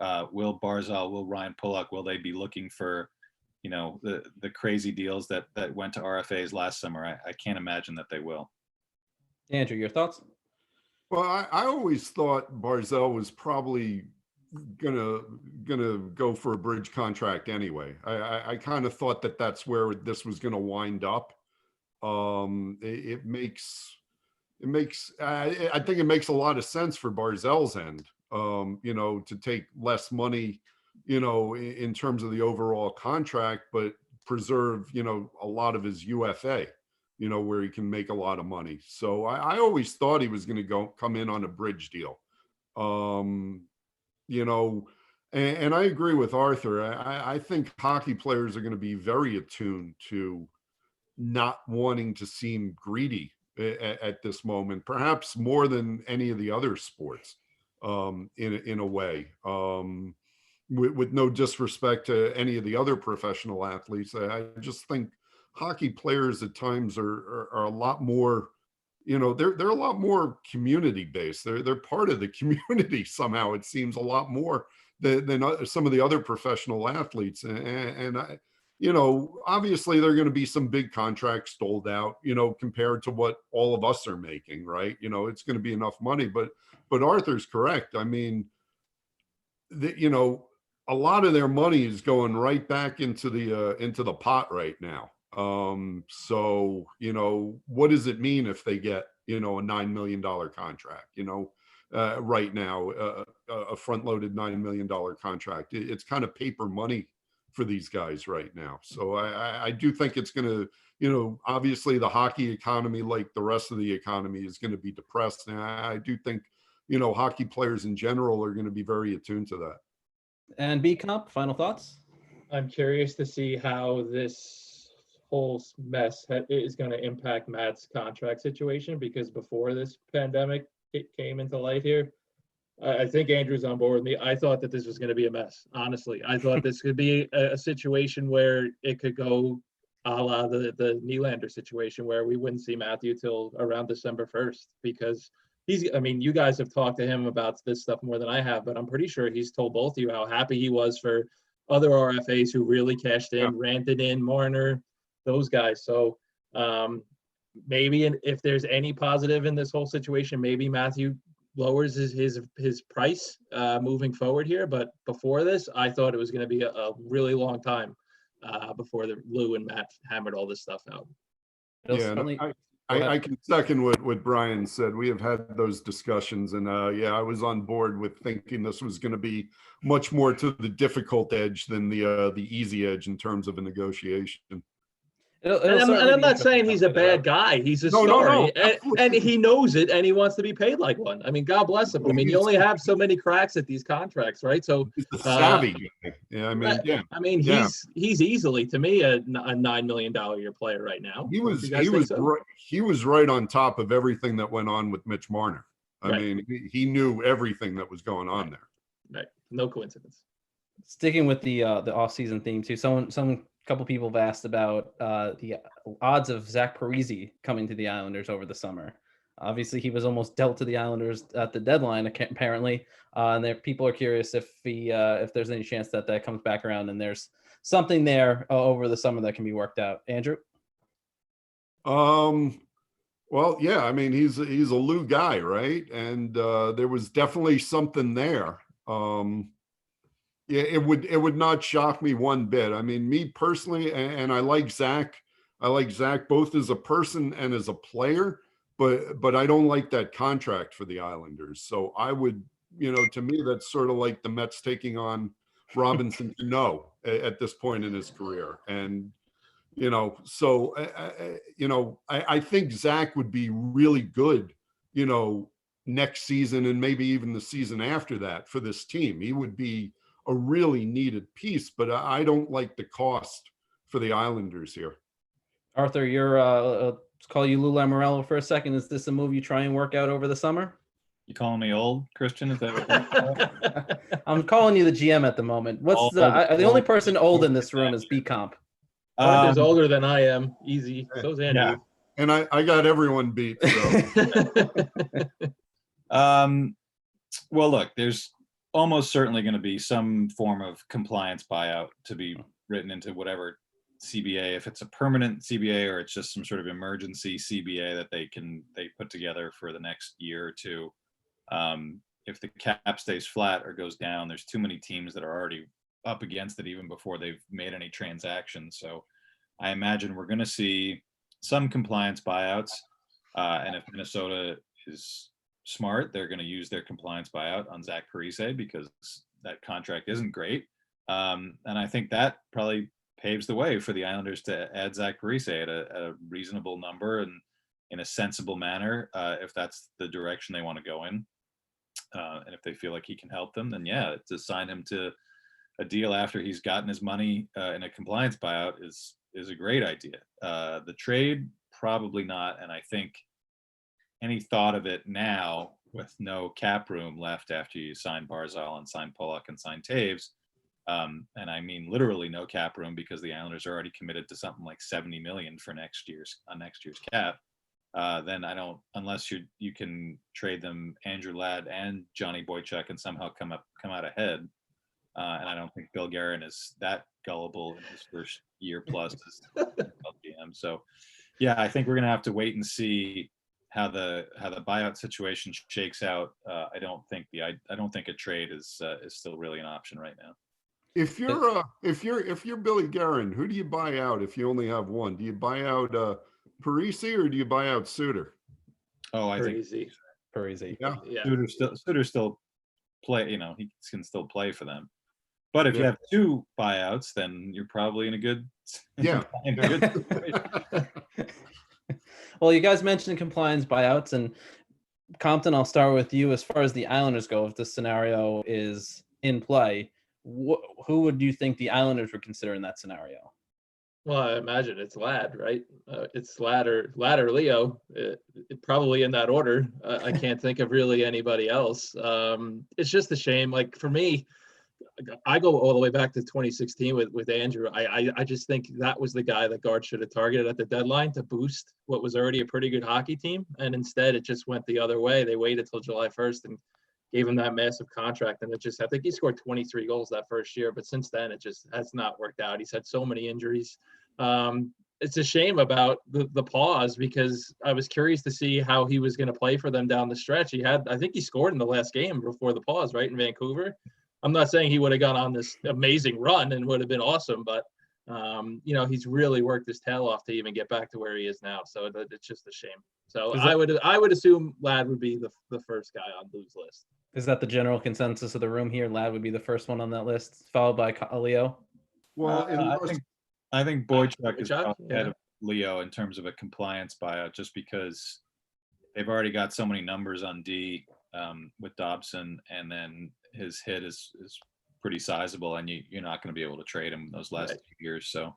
will Barzal, will Ryan Pulock, will they be looking for, the crazy deals that went to RFAs last summer? I can't imagine that they will. Andrew, your thoughts? Well, I always thought Barzal was probably gonna go for a bridge contract anyway. I kind of thought that that's where this was gonna wind up. I think it makes a lot of sense for Barzal's end, to take less money, in terms of the overall contract, but preserve, a lot of his UFA, where he can make a lot of money. So I always thought he was going to come in on a bridge deal. And I agree with Arthur. I think hockey players are going to be very attuned to not wanting to seem greedy at this moment, perhaps more than any of the other sports, in a way. With no disrespect to any of the other professional athletes, I just think hockey players at times are a lot more, they're a lot more community based. They're part of the community somehow. It seems a lot more than some of the other professional athletes. And I, obviously there are going to be some big contracts doled out, compared to what all of us are making, right? It's going to be enough money, but Arthur's correct. I mean, a lot of their money is going right back into the pot right now. So, what does it mean if they get, a $9 million contract, right now, a front loaded $9 million contract? It's kind of paper money for these guys right now. So I do think it's going to, obviously the hockey economy, like the rest of the economy, is going to be depressed. And I do think, hockey players in general are going to be very attuned to that. And B Comp, final thoughts? I'm curious to see how this whole mess is going to impact Matt's contract situation, because before this pandemic came into light here, I think Andrew's on board with me. I thought that this was going to be a mess. Honestly, I thought this could be a situation where it could go a la the Nylander situation, where we wouldn't see Matthew till around December 1st, because you guys have talked to him about this stuff more than I have, but I'm pretty sure he's told both of you how happy he was for other RFAs who really cashed in, ranted in, Marner, those guys. So maybe if there's any positive in this whole situation, maybe Matthew lowers his price moving forward here. But before this, I thought it was going to be a really long time before Lou and Matt hammered all this stuff out. I can second what Brian said. We have had those discussions, and I was on board with thinking this was going to be much more to the difficult edge than the easy edge in terms of a negotiation. And I'm not saying he's a bad guy. He's a star, and he knows it, and he wants to be paid like one. I mean, God bless him. I mean, you only have so many cracks at these contracts, right? So he's a savvy guy. Yeah, I mean, he's easily, to me, a $9 million a year player right now. He was right on top of everything that went on with Mitch Marner. I mean, he knew everything that was going on there. Right, no coincidence. Sticking with the off-season theme too, couple people have asked about the odds of Zach Parise coming to the Islanders over the summer. Obviously, he was almost dealt to the Islanders at the deadline, apparently. And people are curious if there's any chance that comes back around and there's something there over the summer that can be worked out. Andrew? Well, yeah, I mean, he's a Lou guy, right? And there was definitely something there. Yeah, it would not shock me one bit. I mean, me personally, and I like Zach. I like Zach both as a person and as a player, but I don't like that contract for the Islanders. So I would, to me, that's sort of like the Mets taking on Robinson Cano at this point in his career. And, so, I think Zach would be really good, next season and maybe even the season after that for this team. He would be a really needed piece, but I don't like the cost for the Islanders here. Arthur, let's call you Lou Lamoriello for a second. Is this a move you try and work out over the summer? You calling me old, Christian? Is that what that's I'm calling you the GM at the moment. What's the only person old in this room is B Comp. Arthur's older than I am. Easy. So's Andrew. Yeah. And I got everyone beat. So. Well, look, there's almost certainly going to be some form of compliance buyout to be written into whatever CBA, if it's a permanent CBA or it's just some sort of emergency CBA that they put together for the next year or two. If the cap stays flat or goes down, there's too many teams that are already up against it even before they've made any transactions. So I imagine we're going to see some compliance buyouts. And if Minnesota is smart, they're going to use their compliance buyout on Zach Parise because that contract isn't great. And I think that probably paves the way for the Islanders to add Zach Parise at a reasonable number and in a sensible manner, if that's the direction they want to go in. And if they feel like he can help them, then yeah, to sign him to a deal after he's gotten his money in a compliance buyout is a great idea. The trade, probably not. And I think any thought of it now with no cap room left after you sign Barzal and sign Pollock and sign Taves, and I mean literally no cap room because the Islanders are already committed to something like $70 million for next year's cap. Then I don't, unless you can trade them Andrew Ladd and Johnny Boychuk and somehow come out ahead. And I don't think Bill Guerin is that gullible in his first year plus as GM. So yeah, I think we're gonna have to wait and see how the buyout situation shakes out. I don't think a trade is still really an option right now. If you're Billy Guerin, who do you buy out if you only have one? Do you buy out Parise or do you buy out Suter? Oh, I Parise. think Parise. Yeah. Suter still play. You know, he can still play for them. But if you have two buyouts, then you're probably in a good situation. Well, you guys mentioned compliance buyouts, and Compton, I'll start with you. As far as the Islanders go, if this scenario is in play, who would you think the Islanders would consider in that scenario? Well, I imagine it's Ladd, right? It's Ladd or Leo, probably in that order. I can't think of really anybody else. It's just a shame. Like for me, I go all the way back to 2016 with Andrew. I just think that was the guy that Guard should have targeted at the deadline to boost what was already a pretty good hockey team. And instead, it just went the other way. They waited till July 1st and gave him that massive contract. And I think he scored 23 goals that first year. But since then, it just has not worked out. He's had so many injuries. It's a shame about the pause because I was curious to see how he was going to play for them down the stretch. I think he scored in the last game before the pause, right, in Vancouver. I'm not saying he would have gone on this amazing run and would have been awesome, but he's really worked his tail off to even get back to where he is now. So it's just a shame. So I would assume Ladd would be the first guy on Lou's list. Is that the general consensus of the room here? Ladd would be the first one on that list, followed by Leo. Well, I think Boychuk is Boychuk, ahead of Leo in terms of a compliance buyout, just because they've already got so many numbers on D with Dobson, and then his hit is pretty sizable, and you're not going to be able to trade him those last 2 years. So,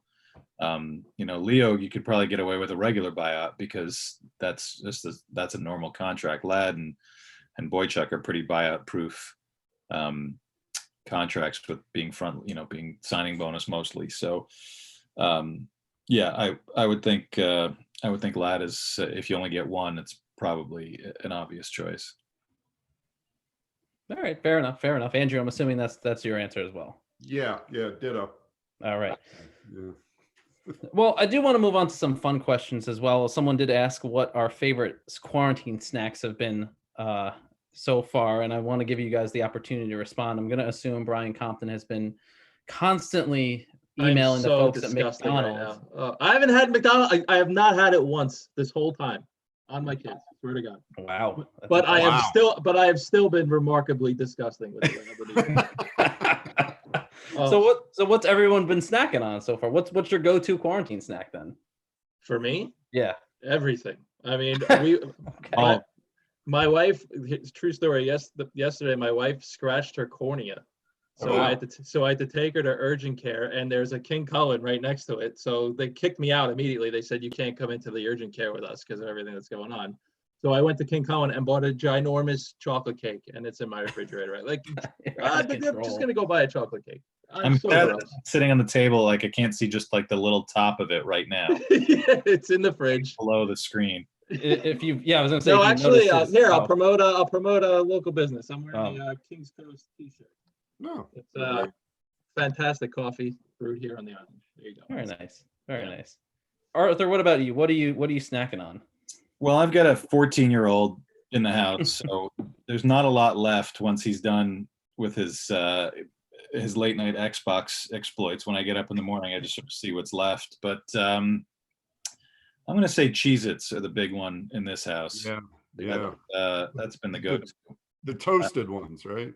Leo, you could probably get away with a regular buyout because that's a normal contract. Ladd and Boychuk are pretty buyout proof contracts with being being signing bonus mostly. So, I would think Ladd is, if you only get one, it's probably an obvious choice. All right, fair enough. Andrew, I'm assuming that's your answer as well. Yeah, ditto. All right. Yeah. Well, I do want to move on to some fun questions as well. Someone did ask what our favorite quarantine snacks have been so far, and I want to give you guys the opportunity to respond. I'm going to assume Brian Compton has been constantly emailing the folks at McDonald's. Right, I haven't had McDonald's. I have not had it once this whole time on my kids. Swear to God. Wow. But I have still been remarkably disgusting with it. So what's everyone been snacking on so far? What's your go-to quarantine snack then? For me? Yeah. Everything. I mean, okay. My wife, true story, yesterday my wife scratched her cornea. So I had to take her to urgent care, and there's a King Cullen right next to it. So they kicked me out immediately. They said, you can't come into the urgent care with us because of everything that's going on. So I went to King Cohen and bought a ginormous chocolate cake, and it's in my refrigerator. Right? Like, I'm just gonna go buy a chocolate cake. I'm so glad gross. it's sitting on the table. Like, I can't see just like the little top of it right now. Yeah, it's in the fridge Below the screen. If you, yeah, I was gonna say. No, if you actually, noticed here his- I'll promote a local business. I'm wearing a King's Coast T-shirt. No. It's fantastic coffee brewed here on the island. There you go. Very nice. Very nice. Arthur, what about you? What are you snacking on? Well, I've got a 14-year-old in the house, so there's not a lot left once he's done with his late night Xbox exploits. When I get up in the morning, I just sort of see what's left. But I'm going to say Cheez-Its are the big one in this house. Yeah. That's been the go-to. The toasted ones, right?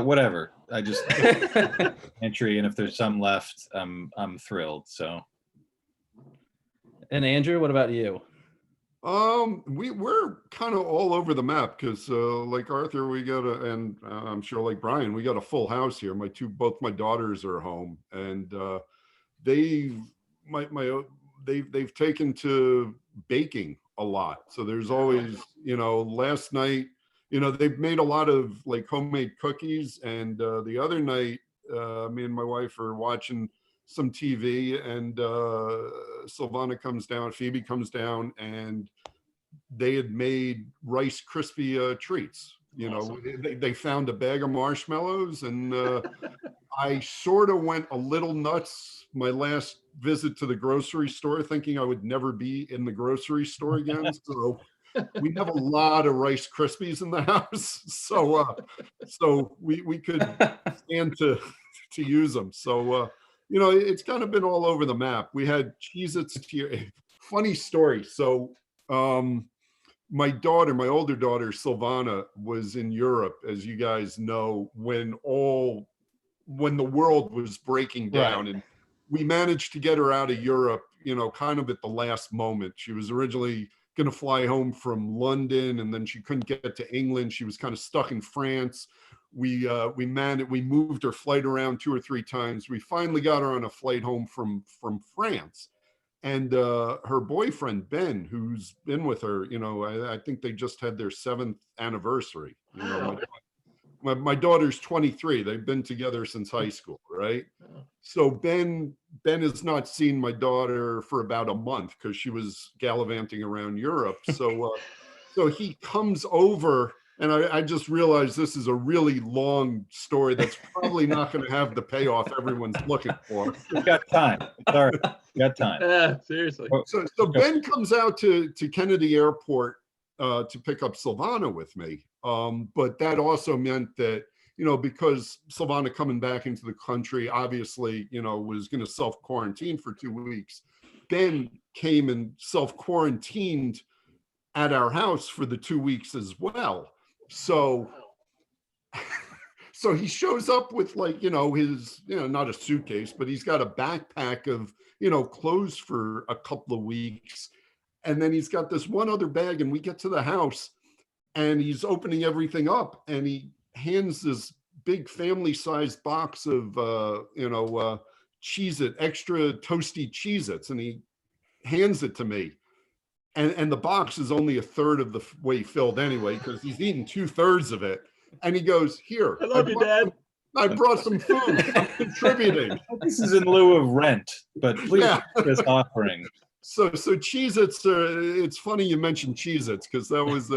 Whatever. I just entry, and if there's some left, I'm thrilled. So. And Andrew, what about you? We're kind of all over the map because, like Arthur, we got and I'm sure like Brian, we got a full house here. Both my daughters are home, and they've taken to baking a lot. So there's always, last night, they've made a lot of like homemade cookies, and the other night, me and my wife are watching some TV, and Phoebe comes down, and they had made Rice Krispie treats. Awesome. They found a bag of marshmallows, and I sort of went a little nuts my last visit to the grocery store, thinking I would never be in the grocery store again. So we have a lot of Rice Krispies in the house, so we could stand to use them. So it's kind of been all over the map. We had Cheez-Its here. Funny story. So my older daughter, Silvana, was in Europe, as you guys know, when the world was breaking down. Right. And we managed to get her out of Europe, kind of at the last moment. She was originally going to fly home from London, and then she couldn't get to England. She was kind of stuck in France. We moved her flight around 2 or 3 times. We finally got her on a flight home from France. And her boyfriend, Ben, who's been with her, I think they just had their 7th anniversary. My daughter's 23. They've been together since high school, right? So Ben has not seen my daughter for about a month because she was gallivanting around Europe. So he comes over, and I just realized this is a really long story that's probably not going to have the payoff everyone's looking for. We've got time. It's all right. We've got time. Yeah, seriously. So Ben comes out to Kennedy Airport to pick up Silvana with me. But that also meant that, because Silvana coming back into the country, obviously, was going to self-quarantine for 2 weeks. Ben came and self-quarantined at our house for the 2 weeks as well. So he shows up with his, not a suitcase, but he's got a backpack of, clothes for a couple of weeks. And then he's got this one other bag, and we get to the house and he's opening everything up, and he hands this big family-sized box of, Cheez-It, extra toasty Cheez-Its, and he hands it to me. And the box is only a third of the way filled anyway, because he's eaten 2/3 of it. And he goes, "Here, I love you, Dad. I brought some food. I'm contributing." This is in lieu of rent, but please take this offering. So Cheez-Its, it's funny you mentioned Cheez-Its, because that was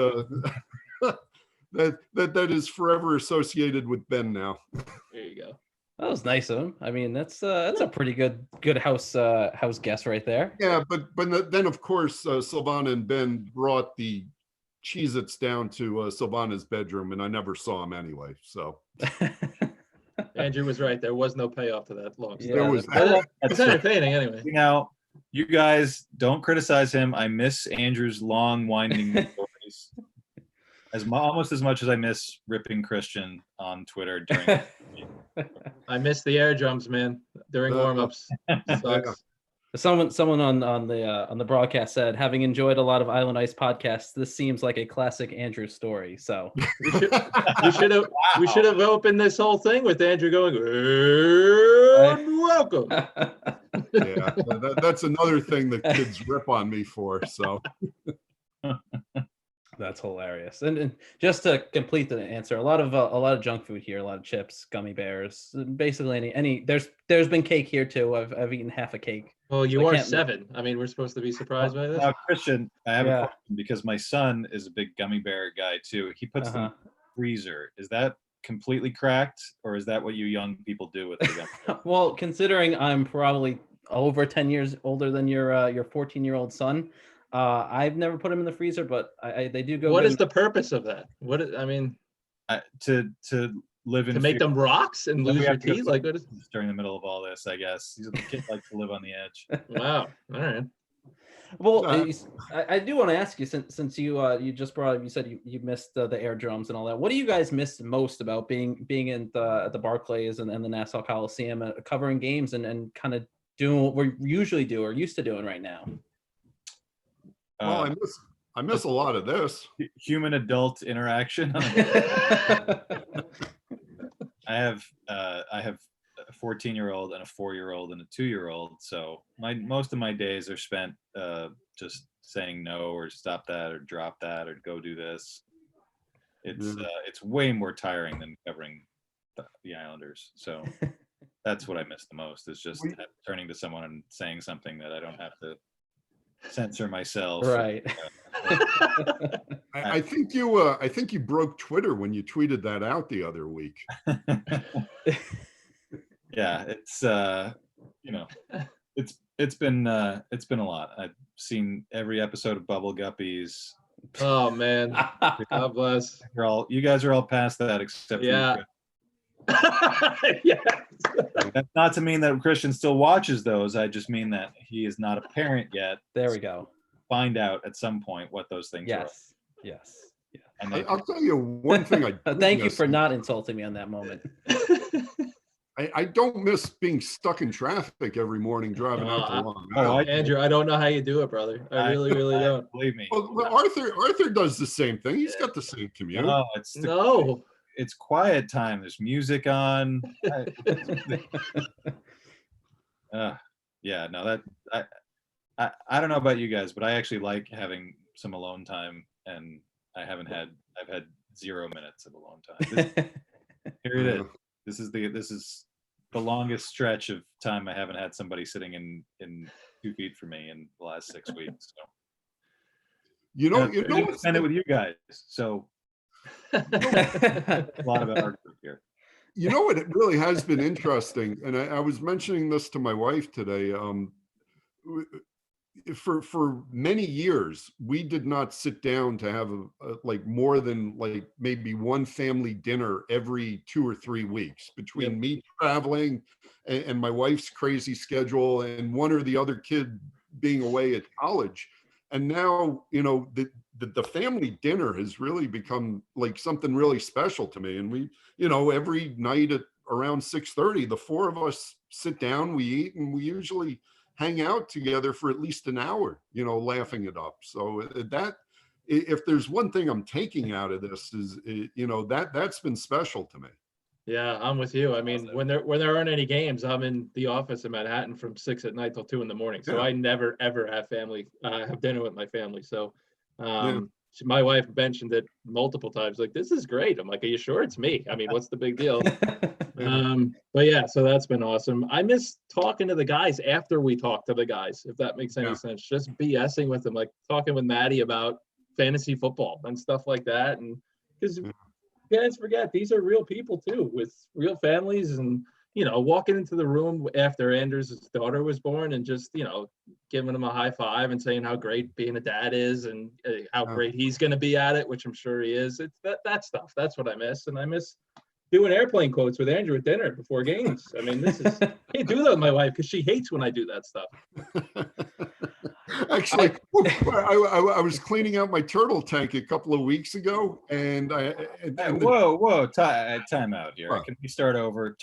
that is forever associated with Ben now. There you go. That was nice of him. I mean, that's a pretty good house guest right there. Yeah, but then of course Silvana and Ben brought the Cheez-Its down to Silvana's bedroom, and I never saw him anyway. So Andrew was right. There was no payoff to that long story. There was It's entertaining anyway. Now, you guys don't criticize him. I miss Andrew's long, winding stories almost as much as I miss ripping Christian on Twitter during. I miss the air drums, man, during warm-ups. Sucks. Someone on the broadcast said, having enjoyed a lot of Island Ice podcasts, this seems like a classic Andrew story. So we should have opened this whole thing with Andrew going, and welcome. Yeah, that's another thing that kids rip on me for. So That's hilarious. And just to complete the answer, a lot of junk food here, a lot of chips, gummy bears, basically any. There's been cake here too. I've eaten half a cake. Well, you So I are can't- 7. I mean, we're supposed to be surprised by this. Now, Christian, I have Yeah. a question because my son is a big gummy bear guy too. He puts them in the freezer. Is that completely cracked, or is that what you young people do with the gummy bear? Well, considering I'm probably over 10 years older than your 14-year-old son, I've never put them in the freezer, but they do go. What good is the purpose of that? I mean, To live in to make fear. them rocks and Then we lose have your to go teeth? Like, what is? during the middle of all this, I guess. The kid likes to live on the edge. Wow. All right. Well, Uh, I do want to ask you, since you just brought up, you said you missed the air drums and all that. What do you guys miss most about being in at the Barclays and the Nassau Coliseum, covering games and kind of doing what we usually do or used to doing right now? Well, I miss a lot of this. Human adult interaction. I have a 14-year-old and a 4-year-old and a 2-year-old. So most of my days are spent just saying no or stop that or drop that or go do this. It's way more tiring than covering the Islanders. So that's what I miss the most, is just turning to someone and saying something that I don't have to censor myself. Right. I think you broke Twitter when you tweeted that out the other week. Yeah, it's it's been a lot. I've seen every episode of Bubble Guppies. Oh man. God bless. You guys are all past that, except for Yeah. you. Yeah. That's not to mean that Christian still watches those. I just mean that he is not a parent yet. There we go. Find out at some point what those things are. Yes. And I'll tell you one thing. Thank you for not insulting me on that moment. I don't miss being stuck in traffic every morning driving out to Long Island. Andrew, I don't know how you do it, brother. I really don't. Believe me. Well, Arthur does the same thing. He's got the same commute. No, No. it's quiet time. There's music on. Yeah, no, that I don't know about you guys, but I actually like having some alone time, and I've had 0 minutes of alone time. Here it is. This is the longest stretch of time I haven't had somebody sitting in 2 feet from me in the last 6 weeks. So You know, I spend it with you guys. So a lot about our group here. You know what? It really has been interesting, and I was mentioning this to my wife today. For many years, we did not sit down to have like more than like maybe one family dinner every 2 or 3 weeks, between me traveling and my wife's crazy schedule and one or the other kid being away at college. And now, you know, the family dinner has really become like something really special to me. And we, you know, every night at around 6:30, the 4 of us sit down, we eat, and we usually hang out together for at least an hour, you know, laughing it up. So that, if there's one thing I'm taking out of this, is, you know, that's been special to me. Yeah, I'm with you. I mean, when there aren't any games, I'm in the office in Manhattan from 6 at night till 2 in the morning. So I never ever have have dinner with my family. So my wife mentioned it multiple times. Like, this is great. I'm like, are you sure it's me? I mean, what's the big deal? But yeah, so that's been awesome. I miss talking to the guys after we talk to the guys, if that makes any sense. Just BSing with them, like talking with Maddie about fantasy football and stuff like that. And because guys forget, these are real people too, with real families, and you know, walking into the room after Andrew's daughter was born and just, you know, giving him a high five and saying how great being a dad is, and how great he's going to be at it, which I'm sure he is. It's that stuff. That's what I miss. And I miss doing airplane quotes with Andrew at dinner before games. I mean, I can't do that with my wife because she hates when I do that stuff. Actually, I was cleaning out my turtle tank a couple of weeks ago, and Whoa, time out here. What? Can we start over?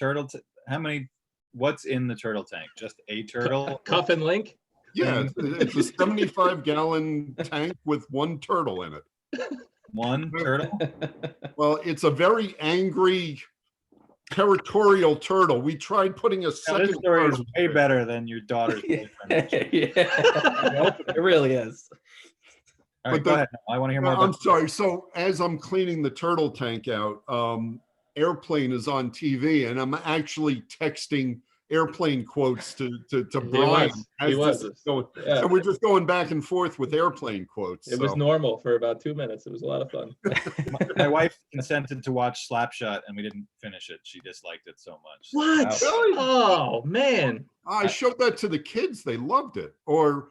What's in the turtle tank? Just a turtle? Cuff and link? yeah, it's a 75-gallon tank with one turtle in it. One turtle? Well, it's a very angry, territorial turtle. We tried putting a This second story is turtle. way better than your daughter's boyfriend. Yeah, it really is. All right, But go ahead. I want to hear more about I'm sorry. So as I'm cleaning the turtle tank out, Airplane is on TV, and I'm actually texting Airplane quotes to Brian He as this was. is going. Yeah. So we're just going back and forth with Airplane quotes. It was normal for about 2 minutes. It was a lot of fun. my wife consented to watch Slapshot, and we didn't finish it. She disliked it so much. What? Wow. Really? Oh man. I showed that to the kids. They loved it, or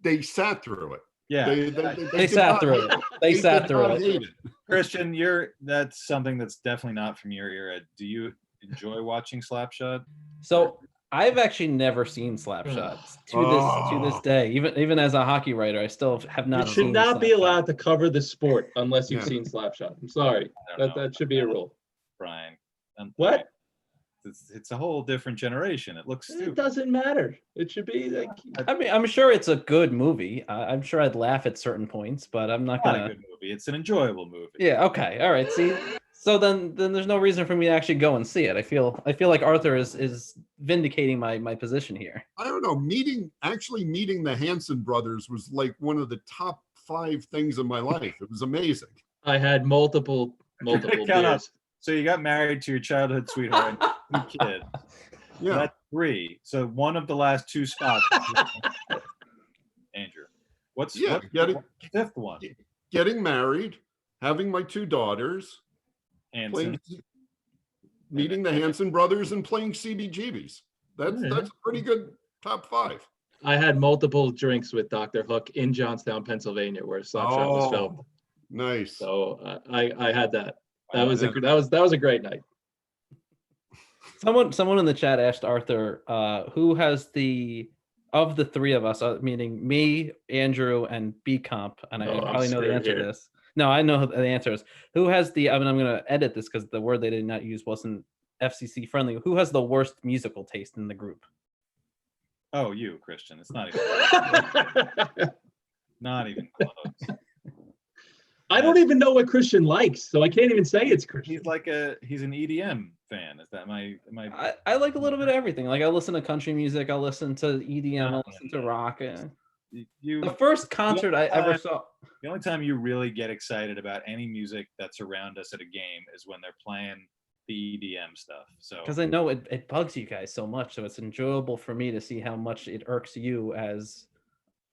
they sat through it. Yeah, They sat through it. They sat through it. Christian, that's something that's definitely not from your era. Do you enjoy watching Slapshot? So I've actually never seen Slapshot to this day. Even as a hockey writer, I still have not. You should seen not be Slapshot. allowed to cover the sport unless you've Yeah. seen Slapshot. I'm sorry. I don't know. That should be a rule. Brian. What? It's a whole different generation. It looks It stupid. doesn't matter. It should be like I mean, I'm sure it's a good movie. I'm sure I'd laugh at certain points, but I'm not It's not gonna. a good movie. It's an enjoyable movie. Yeah. Okay. All right. See. So then there's no reason for me to actually go and see it. I feel like Arthur is vindicating my position here. I don't know. Meeting the Hanson brothers was like one of the top 5 things in my life. It was amazing. I had multiple Count up. beers. So you got married to your childhood sweetheart and 2 kids. Yeah. That's 3. So one of the last 2 spots. Andrew, what's the 5th one? Getting married, having my 2 daughters, Hanson. meeting the Hanson brothers, and playing CBGBs. That's a pretty good top 5. I had multiple drinks with Dr. Hook in Johnstown, Pennsylvania, where Slapshot was filmed. Nice. So I had that. That Wow, was yeah. that was a great night. Someone in the chat asked Arthur, who has of the 3 of us, meaning me, Andrew, and B Comp, and I probably know the answer to this. No, I know the answer is. Who has the? I mean, I'm going to edit this because the word they did not use wasn't FCC friendly. Who has the worst musical taste in the group? Oh, you, Christian. It's not even not even close. I don't even know what Christian likes, so I can't even say it's Christian. He's an EDM fan. Is that my I like a little bit of everything. Like I listen to country music, I'll listen to EDM, I'll listen to rock. The first concert I ever saw. The only time you really get excited about any music that's around us at a game is when they're playing the EDM stuff. So because I know it bugs you guys so much, so it's enjoyable for me to see how much it irks you as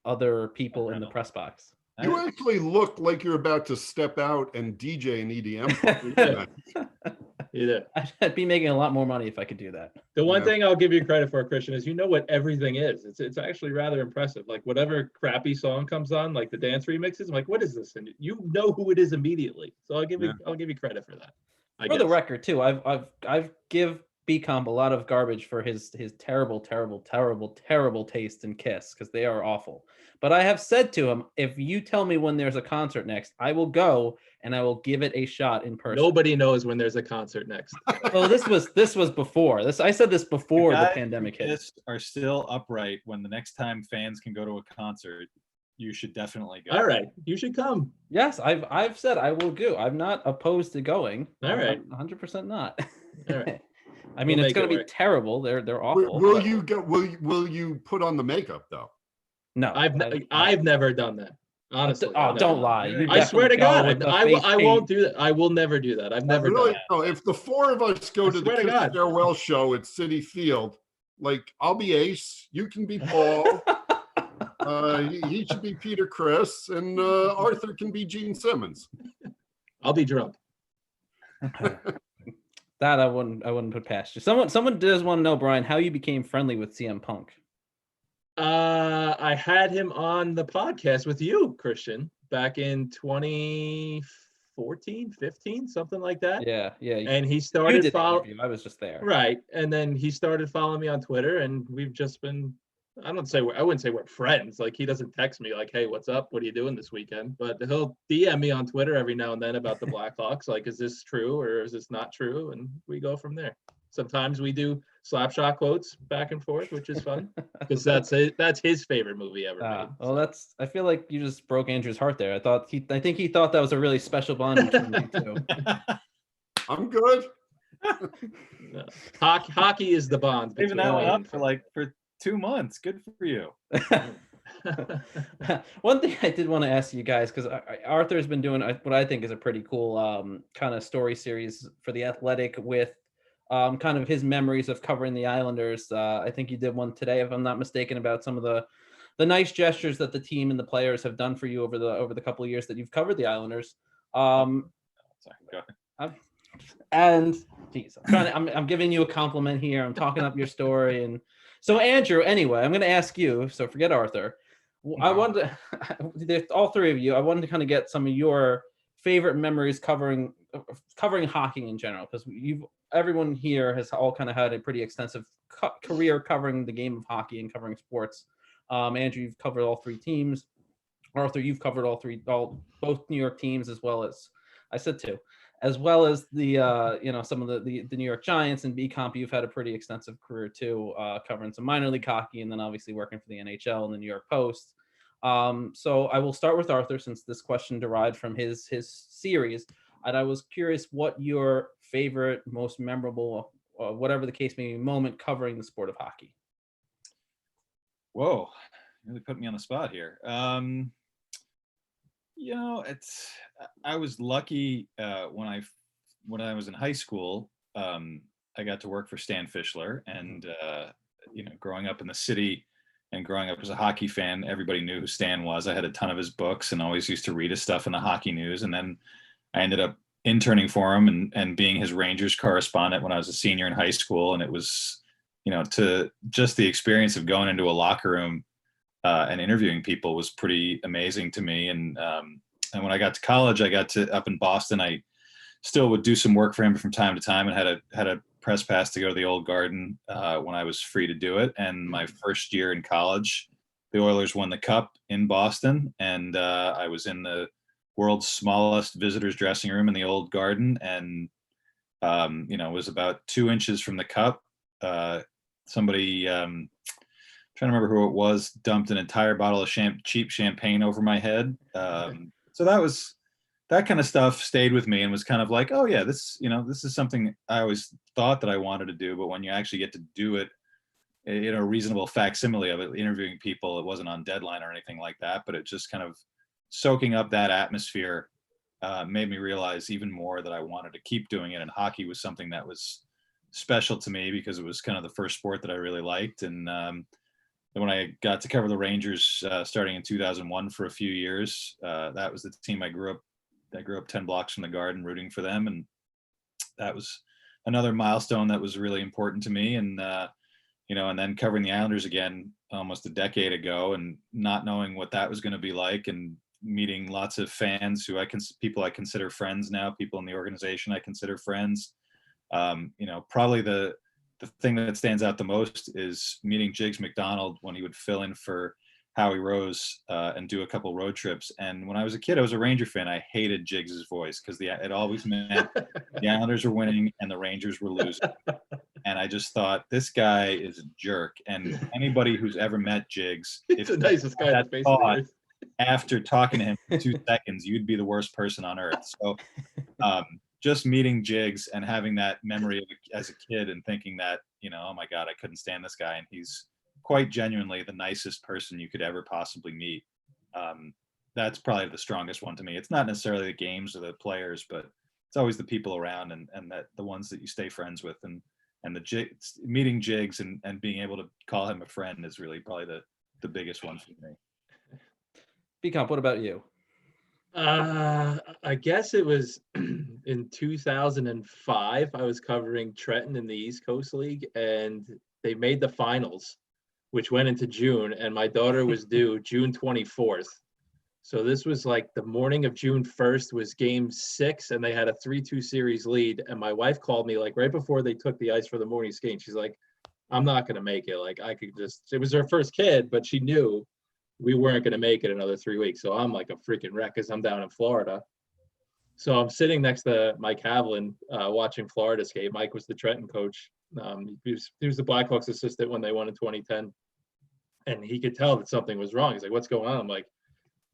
other people in the press box. You actually look like you're about to step out and DJ an EDM. Yeah. I'd be making a lot more money if I could do that. The one thing I'll give you credit for, Christian, is you know what everything is. It's actually rather impressive. Like whatever crappy song comes on, like the dance remixes, I'm like, what is this? And you know who it is immediately. So I'll give you credit for that. For the record, too, I've give B-Comp a lot of garbage for his terrible taste in Kiss, because they are awful. But I have said to him, if you tell me when there's a concert next, I will go and I will give it a shot in person. Nobody knows when there's a concert next. Well, this was before this. I said this before the pandemic hit. Kiss are still upright. When the next time fans can go to a concert, you should definitely go. All right, you should come. Yes, I've said I will go. I'm not opposed to going. All right, 100% not. All right. I mean, it's going to be terrible. They're awful. Will you put on the makeup though? No, I've never done that. Honestly. Don't lie. I swear to God, I won't do that. I will never do that. I've never done that. No, if the 4 of us go to the Kiss farewell show at Citi Field, like I'll be Ace, you can be Paul, he should be Peter Criss, and Arthur can be Gene Simmons. I'll be drunk. That I wouldn't put past you. Someone does want to know, Brian, how you became friendly with CM Punk. I had him on the podcast with you, Christian, back in 2014, 15, something like that. Yeah. And he started following. I was just there. Right, and then he started following me on Twitter, and we've just been. I wouldn't say we're friends. Like he doesn't text me like, "Hey, what's up? What are you doing this weekend?" But he'll DM me on Twitter every now and then about the Blackhawks. Like, is this true or is this not true? And we go from there. Sometimes we do Slapshot quotes back and forth, which is fun because that's his favorite movie ever made. Well, I feel like you just broke Andrew's heart there. I think he thought that was a really special bond between you two. I'm good. No. Hockey is the bond. Even that went up for 2 months. Good for you. One thing I did want to ask you guys, because Arthur's been doing what I think is a pretty cool kind of story series for The Athletic with kind of his memories of covering the Islanders. I think you did one today, if I'm not mistaken, about some of the nice gestures that the team and the players have done for you over the couple of years that you've covered the Islanders. Sorry, go ahead. And geez, I'm giving you a compliment here. I'm talking up your story. And so, Andrew, anyway, I'm going to ask you. So forget Arthur. I wanted to, all three of you, I wanted to kind of get some of your favorite memories covering hockey in general, because everyone here has all kind of had a pretty extensive career covering the game of hockey and covering sports. Andrew, you've covered all three teams. Arthur, you've covered both New York teams, as well as, I said two, as well as the some of the New York Giants and B-Comp. You've had a pretty extensive career too, covering some minor league hockey, and then obviously working for the NHL and the New York Post. So I will start with Arthur, since this question derived from his series, and I was curious what your favorite, most memorable, whatever the case may be, moment covering the sport of hockey. Whoa, you really put me on the spot here. I was lucky when I was in high school. I got to work for Stan Fischler, and growing up in the city and growing up as a hockey fan, everybody knew who Stan was. I had a ton of his books and always used to read his stuff in the hockey news. And then I ended up interning for him and being his Rangers correspondent when I was a senior in high school. And it was, to just the experience of going into a locker room and interviewing people was pretty amazing to me. And when I got to college, I got to up in Boston. I still would do some work for him from time to time, and had a press pass to go to the Old Garden when I was free to do it. And my first year in college, the Oilers won the Cup in Boston, and I was in the world's smallest visitors dressing room in the Old Garden, and was about 2 inches from the cup. Somebody, trying to remember who it was, dumped an entire bottle of cheap champagne over my head. So that kind of stuff stayed with me and was kind of like, oh yeah, this is something I always thought that I wanted to do, but when you actually get to do it, a reasonable facsimile of it, interviewing people, it wasn't on deadline or anything like that, but it just kind of soaking up that atmosphere made me realize even more that I wanted to keep doing it. And hockey was something that was special to me because it was kind of the first sport that I really liked. And when I got to cover the Rangers starting in 2001 for a few years, that was the team I grew up 10 blocks from the Garden rooting for them. And that was another milestone that was really important to me. And, and then covering the Islanders again almost a decade ago and not knowing what that was going to be like, and meeting lots of fans who people I consider friends now, people in the organization I consider friends. Probably the thing that stands out the most is meeting Jiggs McDonald when he would fill in for Howie Rose and do a couple road trips. And when I was a kid, I was a Ranger fan. I hated Jiggs's voice because it always meant the Islanders were winning and the Rangers were losing. And I just thought, this guy is a jerk. And anybody who's ever met Jiggs, it's the nicest guy in the face of the earth. After talking to him for 2 seconds, you'd be the worst person on earth. So just meeting Jiggs and having that memory as a kid and thinking that, oh my God, I couldn't stand this guy. And he's quite genuinely the nicest person you could ever possibly meet. That's probably the strongest one to me. It's not necessarily the games or the players, but it's always the people around and that the ones that you stay friends with. And meeting Jiggs and being able to call him a friend is really probably the biggest one for me. B-Comp, what about you? I guess it was in 2005. I was covering Trenton in the East Coast League, and they made the finals, which went into June, and my daughter was due June 24th. So this was like the morning of June 1st was game 6, and they had a 3-2 series lead. And my wife called me like right before they took the ice for the morning skate. She's like, I'm not going to make it. Like it was her first kid, but she knew we weren't going to make it another 3 weeks. So I'm like a freaking wreck because I'm down in Florida. So I'm sitting next to Mike Havlin watching Florida skate. Mike was the Trenton coach. He was the Blackhawks assistant when they won in 2010. And he could tell that something was wrong. He's like, what's going on? I'm like,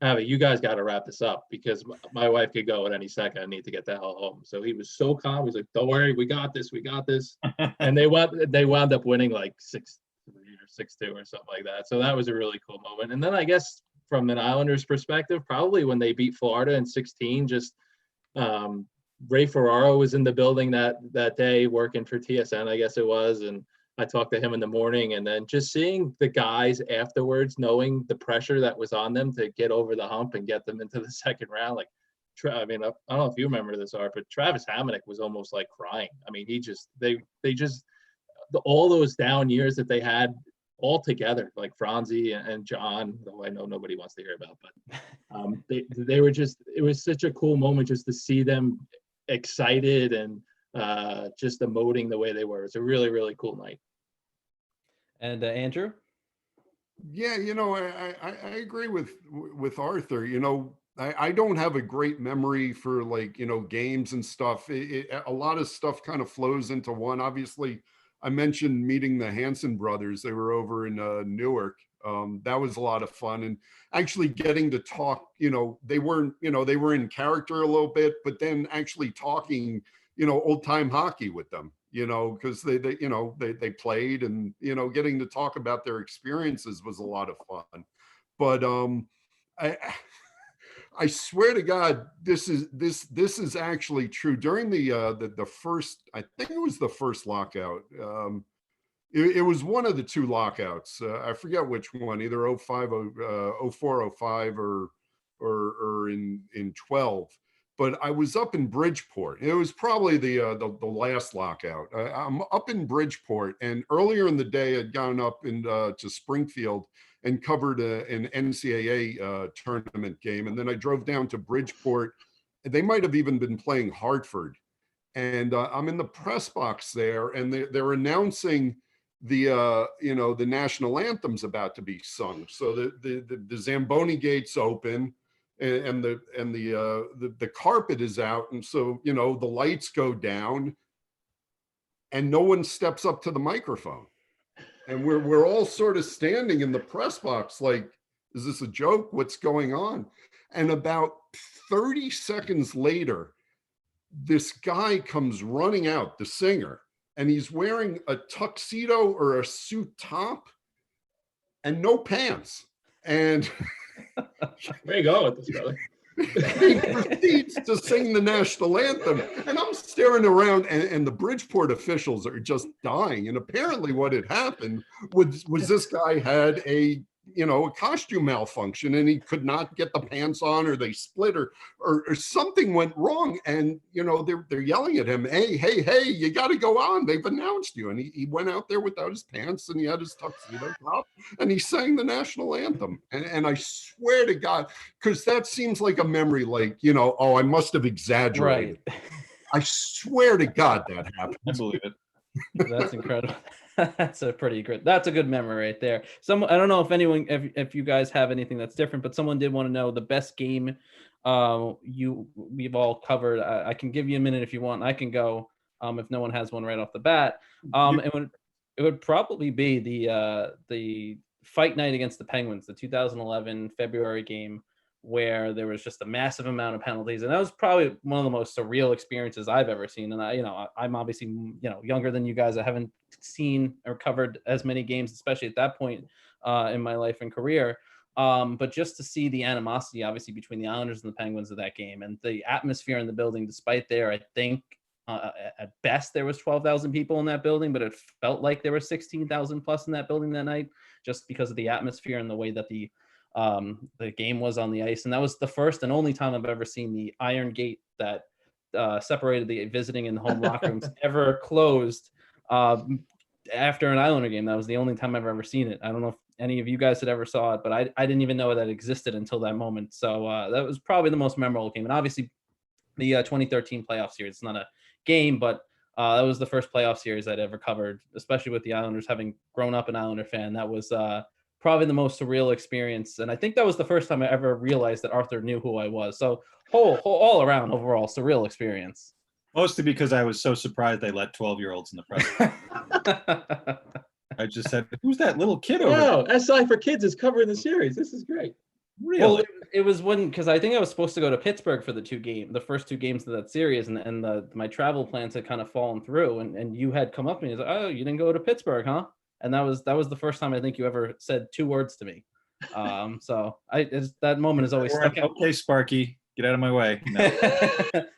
Abby, you guys got to wrap this up because my wife could go at any second. I need to get the hell home. So he was so calm. He's like, don't worry, we got this. And they wound up winning like 6-3 or 6-2 or something like that. So that was a really cool moment. And then I guess from an Islanders perspective, probably when they beat Florida in 16, just Ray Ferraro was in the building that day working for TSN, I guess it was. And I talked to him in the morning, and then just seeing the guys afterwards, knowing the pressure that was on them to get over the hump and get them into the second round. Like, I mean, I don't know if you remember this, Art, but Travis Hamonic was almost like crying. I mean, all those down years that they had all together, like Franzi and John, though I know nobody wants to hear about, but they were just, it was such a cool moment just to see them excited and just emoting the way they were. It's a really, really cool night. And Andrew? Yeah, I agree with Arthur. I don't have a great memory for games and stuff. A lot of stuff kind of flows into one. Obviously, I mentioned meeting the Hanson brothers. They were over in Newark. That was a lot of fun, and actually getting to talk. They were in character a little bit, but then actually talking, old time hockey with them. Because they played, and getting to talk about their experiences was a lot of fun. But I swear to God, this is actually true. During the first, I think it was the first lockout. It was one of the two lockouts. I forget which one, either 05, 04, 05, or in 12. But I was up in Bridgeport. It was probably the last lockout. I'm up in Bridgeport, and earlier in the day, I'd gone up to Springfield and covered an NCAA tournament game. And then I drove down to Bridgeport. They might have even been playing Hartford. And I'm in the press box there, and they're announcing the national anthem's about to be sung. So the Zamboni gates open, and the carpet is out. And so, the lights go down, and no one steps up to the microphone. And we're all sort of standing in the press box like, is this a joke? What's going on? And about 30 seconds later, this guy comes running out, the singer, and he's wearing a tuxedo or a suit top and no pants. And there you go with this, brother. He proceeds to sing the national anthem, and I'm staring around, and the Bridgeport officials are just dying. And apparently what had happened was this guy had a costume malfunction, and he could not get the pants on, or they split, or something went wrong. And they're yelling at him, hey, you got to go on, they've announced you. And he went out there without his pants, and he had his tuxedo top, and he sang the national anthem. And I swear to God, because that seems like a memory, I must have exaggerated. Right. I swear to God that happened. I believe it. That's incredible. That's a good memory right there. I don't know if you guys have anything that's different, but someone did want to know the best game we've all covered. I can give you a minute if you want. I can go if no one has one right off the bat. It would probably be the fight night against the Penguins, the 2011 February game, where there was just a massive amount of penalties. And that was probably one of the most surreal experiences I've ever seen. And I'm obviously, younger than you guys. I haven't seen or covered as many games, especially at that point in my life and career. But just to see the animosity, obviously, between the Islanders and the Penguins of that game, and the atmosphere in the building, despite I think at best there was 12,000 people in that building, but it felt like there were 16,000 plus in that building that night, just because of the atmosphere and the way that the game was on the ice. And that was the first and only time I've ever seen the iron gate that separated the visiting and the home locker rooms ever closed after an Islander game. That was the only time I've ever seen it. I don't know if any of you guys had ever saw it, but I didn't even know that existed until that moment. So that was probably the most memorable game. And obviously the 2013 playoff series, it's not a game, but that was the first playoff series I'd ever covered, especially with the Islanders. Having grown up an Islander fan, that was probably the most surreal experience. And I think that was the first time I ever realized that Arthur knew who I was. So all around overall surreal experience. Mostly because I was so surprised they let 12-year-olds in the press. I just said, who's that little kid over there? SI for Kids is covering the series. This is great. Really? Well, it was because I think I was supposed to go to Pittsburgh for the first two games of that series, and my travel plans had kind of fallen through, and you had come up to me and said, oh, you didn't go to Pittsburgh, huh? and that was the first time I think you ever said 2 words to me. So that moment is always stuck out. Okay, Sparky, get out of my way. No.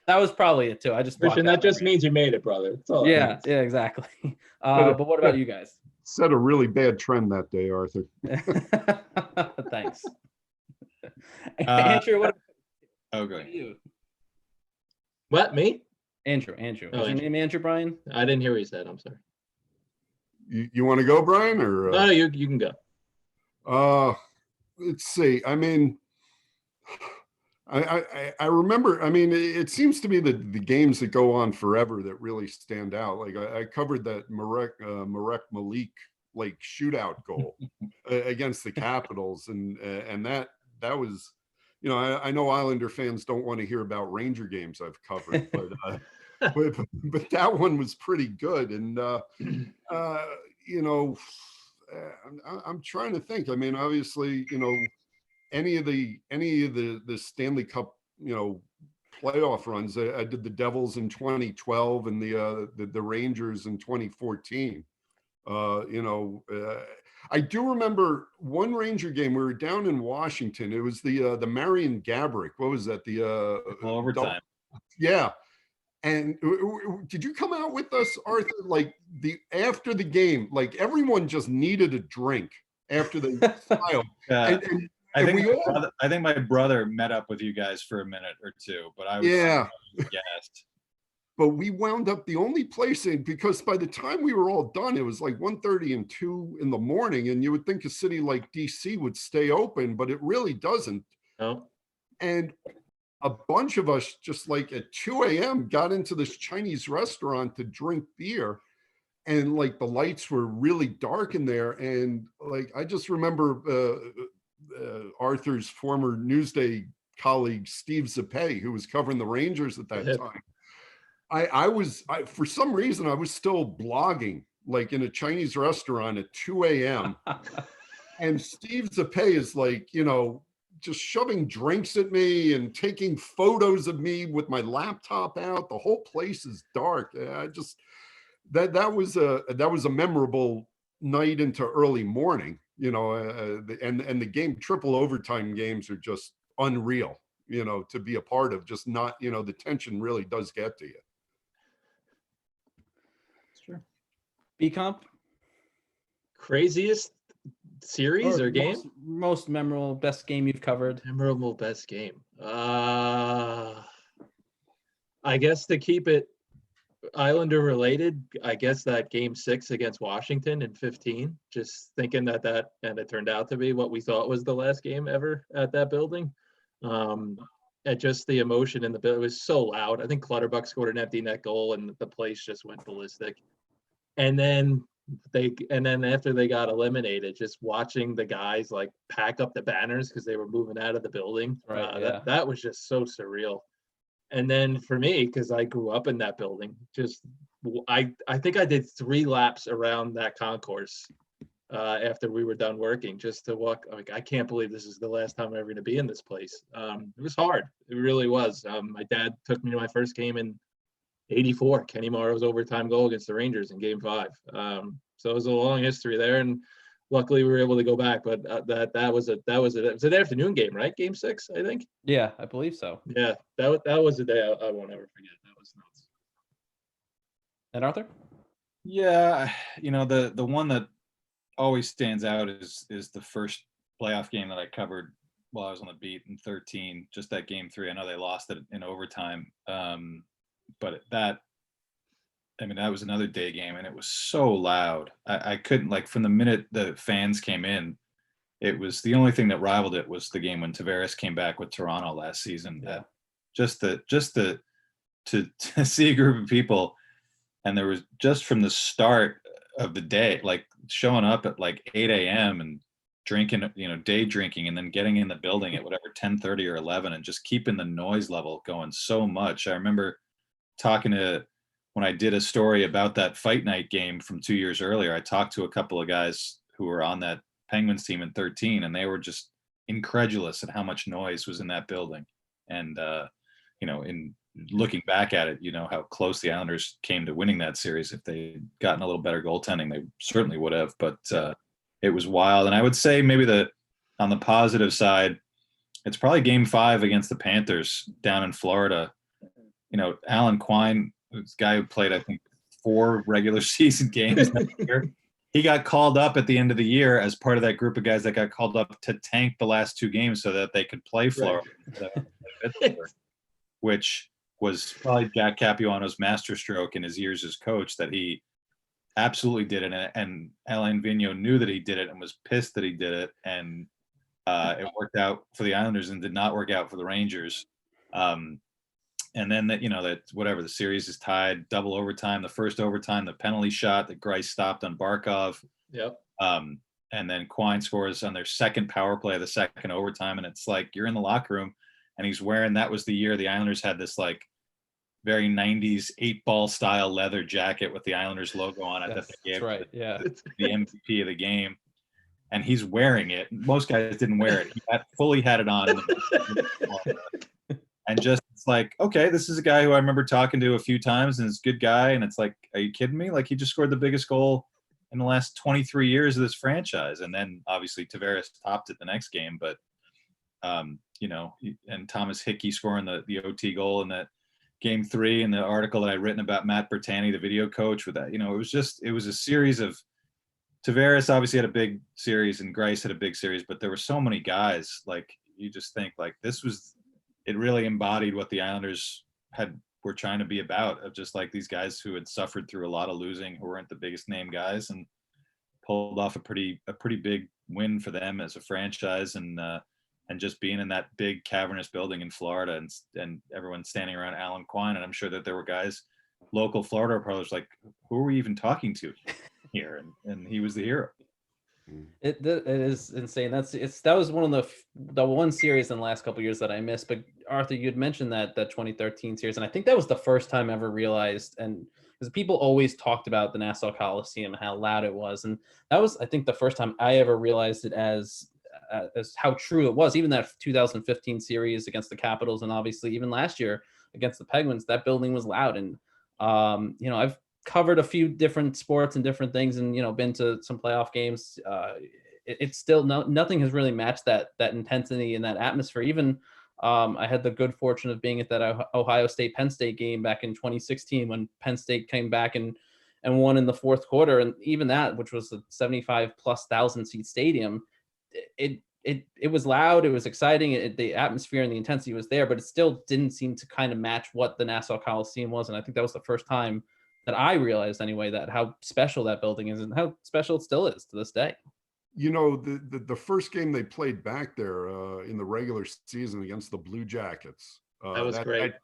That was probably it too. I just Christian, blocked that out just memory. means you made it, brother. That's all. Yeah, exactly. But what about you guys? Set a really bad trend that day, Arthur. Thanks. Andrew, what Oh, go about ahead. you? What, me? Andrew. Oh, Is your Andrew. name Andrew, Brian? I didn't hear what you said. I'm sorry. You want to go, Brian, or? No, you can go. Let's see. I mean, I remember. I mean, it seems to be the games that go on forever that really stand out. Like I covered that Marek Malik like shootout goal against the Capitals, and that was, you know, I know Islander fans don't want to hear about Ranger games I've covered, but but that one was pretty good, and you know, I'm trying to think. I mean, obviously, you know, any of the Stanley Cup, you know, playoff runs. I did the Devils in 2012 and the Rangers in 2014. You know, I do remember one Ranger game. We were down in Washington. It was the Marion Gaborik. What was that? The Overtime. Yeah. And did you come out with us, Arthur? Like after the game, like everyone just needed a drink after they smiled. And I think my brother met up with you guys for a minute or two, but I was gassed. But we wound up the only place because by the time we were all done, it was like 1:30 and 2 in the morning, and you would think a city like DC would stay open, but it really doesn't. No. And a bunch of us just like at 2 a.m. got into this Chinese restaurant to drink beer, and like the lights were really dark in there, and like I just remember Arthur's former Newsday colleague Steve Zappe, who was covering the Rangers at that time. I was for some reason I was still blogging like in a Chinese restaurant at 2 a.m. and Steve Zappe is like, you know, just shoving drinks at me and taking photos of me with my laptop out. The whole place is dark. I just that was a memorable night into early morning, you know, and the game, triple overtime games are just unreal, you know, to be a part of. Just not, you know, the tension really does get to you. Sure. B-Comp? Craziest series or game? Most memorable, best game you've covered. Memorable best game. I guess to keep it Islander related, I guess that game 6 against Washington in 15, just thinking that and it turned out to be what we thought was the last game ever at that building. At just the emotion in the building, it was so loud. I think Clutterbuck scored an empty net goal and the place just went ballistic. And then after they got eliminated, just watching the guys like pack up the banners because they were moving out of the building. Right, that was just so surreal. And then for me, because I grew up in that building, just I think I did 3 laps around that concourse after we were done working, just to walk. Like, I can't believe this is the last time I'm ever going to be in this place. It was hard. It really was. My dad took me to my first game in '84, Kenny Morrow's overtime goal against the Rangers in Game 5. So it was a long history there, and luckily we were able to go back. But that was it was an afternoon game, right? Game 6, I think. Yeah, I believe so. Yeah, that was a day I won't ever forget. That was nuts. And Arthur? Yeah, you know, the one that always stands out is the first playoff game that I covered while I was on the beat in 13. Just that Game 3. I know they lost it in overtime. But that was another day game, and it was so loud. I couldn't, like, from the minute the fans came in, it was the only thing that rivaled it was the game when Tavares came back with Toronto last season. Yeah. To see a group of people, and there was just from the start of the day, like showing up at like 8 a.m. and drinking, you know, day drinking, and then getting in the building at whatever 10:30 or 11, and just keeping the noise level going so much. I remember talking to, when I did a story about that fight night game from 2 years earlier, I talked to a couple of guys who were on that Penguins team in 13, and they were just incredulous at how much noise was in that building. And, you know, in looking back at it, you know how close the Islanders came to winning that series. If they'd gotten a little better goaltending, they certainly would have. But it was wild. And I would say maybe on the positive side, it's probably Game 5 against the Panthers down in Florida. You know, Alan Quine, this guy who played, I think, 4 regular season games that year. He got called up at the end of the year as part of that group of guys that got called up to tank the last 2 games so that they could play Florida, which was probably Jack Capuano's masterstroke in his years as coach, that he absolutely did it. And Alain Vigneault knew that he did it and was pissed that he did it. And it worked out for the Islanders and did not work out for the Rangers. And then whatever, the series is tied, double overtime, the first overtime, the penalty shot that Greiss stopped on Barkov. Yep. And then Quine scores on their second power play of the second overtime. And it's like, you're in the locker room and he's wearing, that was the year the Islanders had this like very 90s 8-ball style leather jacket with the Islanders logo on it. Yes, that they gave that's right. Yeah. the MVP of the game. And he's wearing it. Most guys didn't wear it. He fully had it on. And just, it's like, okay, this is a guy who I remember talking to a few times and is a good guy. And it's like, are you kidding me? Like, he just scored the biggest goal in the last 23 years of this franchise. And then obviously Tavares topped it the next game. But, and Thomas Hickey scoring the OT goal in that Game 3, and the article that I'd written about Matt Bertani, the video coach, with that, it was a series of, Tavares obviously had a big series and Greiss had a big series, but there were so many guys, like, you just think like it really embodied what the Islanders were trying to be about, of just like these guys who had suffered through a lot of losing, who weren't the biggest name guys, and pulled off a pretty big win for them as a franchise, and just being in that big cavernous building in Florida and everyone standing around Alan Quine. And I'm sure that there were guys, local Florida reporters, like, who are we even talking to here? And he was the hero. It is insane. That was one of the one series in the last couple of years that I missed. But Arthur, you had mentioned that 2013 series, and I think that was the first time I ever realized, and because people always talked about the Nassau Coliseum and how loud it was, and that was, I think, the first time I ever realized it as how true it was. Even that 2015 series against the Capitals, and obviously even last year against the Penguins, that building was loud. And I've covered a few different sports and different things, and been to some playoff games. It's still nothing has really matched that intensity and that atmosphere. Even I had the good fortune of being at that Ohio State Penn State game back in 2016 when Penn State came back and won in the fourth quarter, and even that, which was a 75,000+ seat stadium, it was loud, it was exciting, the atmosphere and the intensity was there, but it still didn't seem to kind of match what the Nassau Coliseum was. And I think that was the first time that I realized, anyway, that how special that building is and how special it still is to this day. The first game they played back there in the regular season against the Blue Jackets, that was great.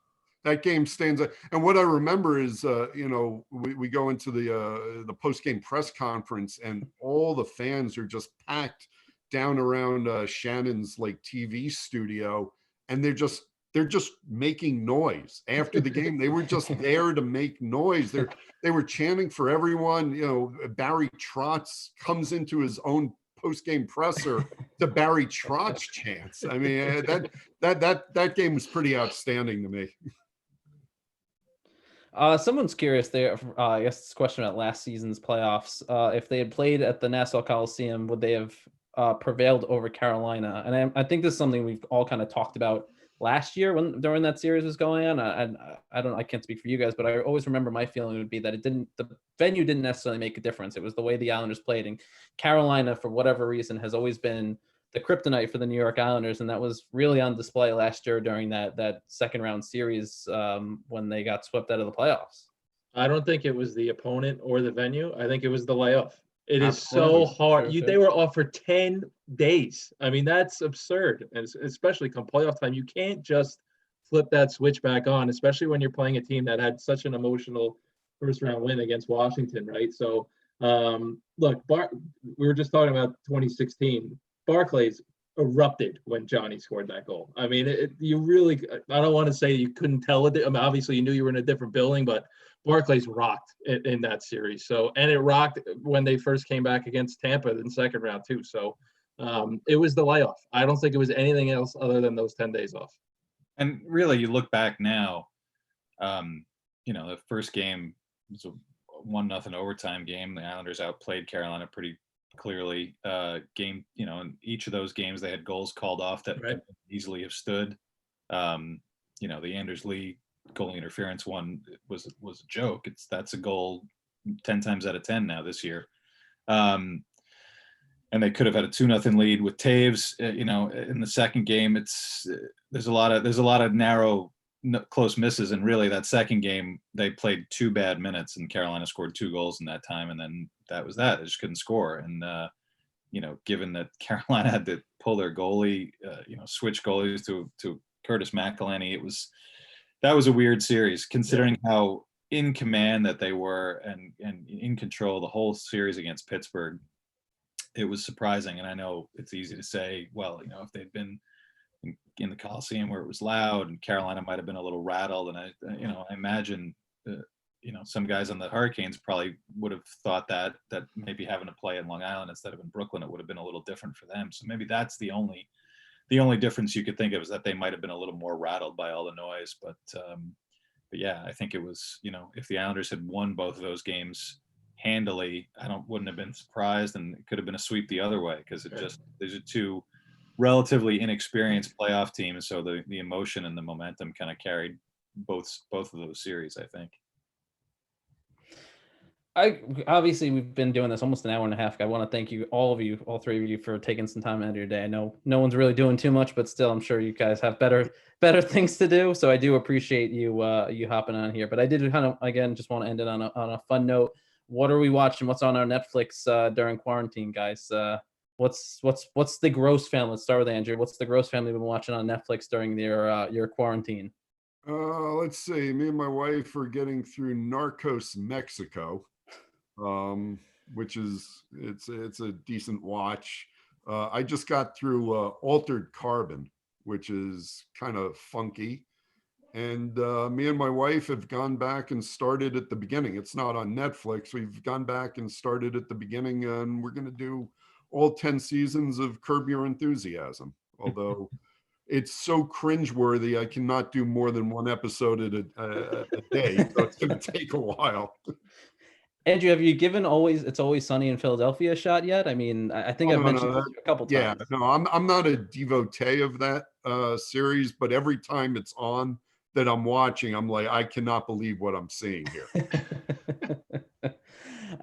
That game stands out. And what I remember is, we go into the post-game press conference, and all the fans are just packed down around Shannon's like TV studio, and they're just making noise after the game. They were just there to make noise. They were chanting for everyone. Barry Trotz comes into his own post-game presser to Barry Trotz chants. I mean, that game was pretty outstanding to me. Someone's curious there. I guess this question about last season's playoffs. If they had played at the Nassau Coliseum, would they have prevailed over Carolina? And I think this is something we've all kind of talked about last year during that series was going on. I can't speak for you guys, but I always remember my feeling would be that the venue didn't necessarily make a difference. It was the way the Islanders played, and Carolina, for whatever reason, has always been the kryptonite for the New York Islanders, and that was really on display last year during that second round series when they got swept out of the playoffs. I don't think it was the opponent or the venue. I think it was the layoff. It is Absolutely. so hard. Sure. They were off for 10 days. I mean, that's absurd. And especially come playoff time, you can't just flip that switch back on, especially when you're playing a team that had such an emotional first round win against Washington, right? So, look, we were just talking about 2016. Barclays erupted when Johnny scored that goal. I mean, I don't want to say you couldn't tell it. I mean, obviously you knew you were in a different building, but Barclays rocked in that series. So, and it rocked when they first came back against Tampa in the second round too. So it was the layoff. I don't think it was anything else other than those 10 days off. And really, you look back now, The first game was a 1-0 overtime game. The Islanders outplayed Carolina pretty clearly. In each of those games they had goals called off that Right. could easily have stood. The Anders Lee goal interference one was a joke. That's a goal 10 times out of 10 now this year. And they could have had a 2-0 lead with Taves. In the second game, there's a lot of narrow, close misses, and really that second game they played 2 bad minutes, and Carolina scored 2 goals in that time, and then that was that. They just couldn't score, and given that Carolina had to pull their goalie, switch goalies to Curtis McElhinney, that was a weird series considering how in command that they were and in control the whole series against Pittsburgh. It was surprising, and I know it's easy to say, well, if they'd been in the Coliseum where it was loud, and Carolina might have been a little rattled, and I imagine, some guys on the Hurricanes probably would have thought that maybe having to play in Long Island instead of in Brooklyn, it would have been a little different for them. So maybe that's the only difference you could think of, is that they might have been a little more rattled by all the noise. But yeah, I think it was, if the Islanders had won both of those games handily, wouldn't have been surprised, and it could have been a sweep the other way, because these are 2 relatively inexperienced playoff teams, so the emotion and the momentum kind of carried both of those series, I think. Obviously we've been doing this almost an hour and a half. I want to thank you, all 3 of you, for taking some time out of your day. I know no one's really doing too much, but still, I'm sure you guys have better things to do. So I do appreciate you hopping on here. But I did kind of, again, just want to end it on a fun note. What are we watching? What's on our Netflix during quarantine, guys? What's the Gross family? Let's start with Andrew. What's the Gross family been watching on Netflix during your quarantine? Let's see. Me and my wife are getting through Narcos Mexico, which is it's a decent watch. I just got through Altered Carbon, which is kind of funky. And me and my wife have gone back and started at the beginning. It's not on Netflix. We've gone back and started at the beginning, and we're going to do all 10 seasons of Curb Your Enthusiasm. Although it's so cringeworthy, I cannot do more than 1 episode a day. So it's going to take a while. Andrew, have you given It's Always Sunny in Philadelphia a shot yet? I mean, I think I've mentioned this a couple times. Yeah, no, I'm not a devotee of that series, but every time it's on that I'm watching, I'm like, I cannot believe what I'm seeing here.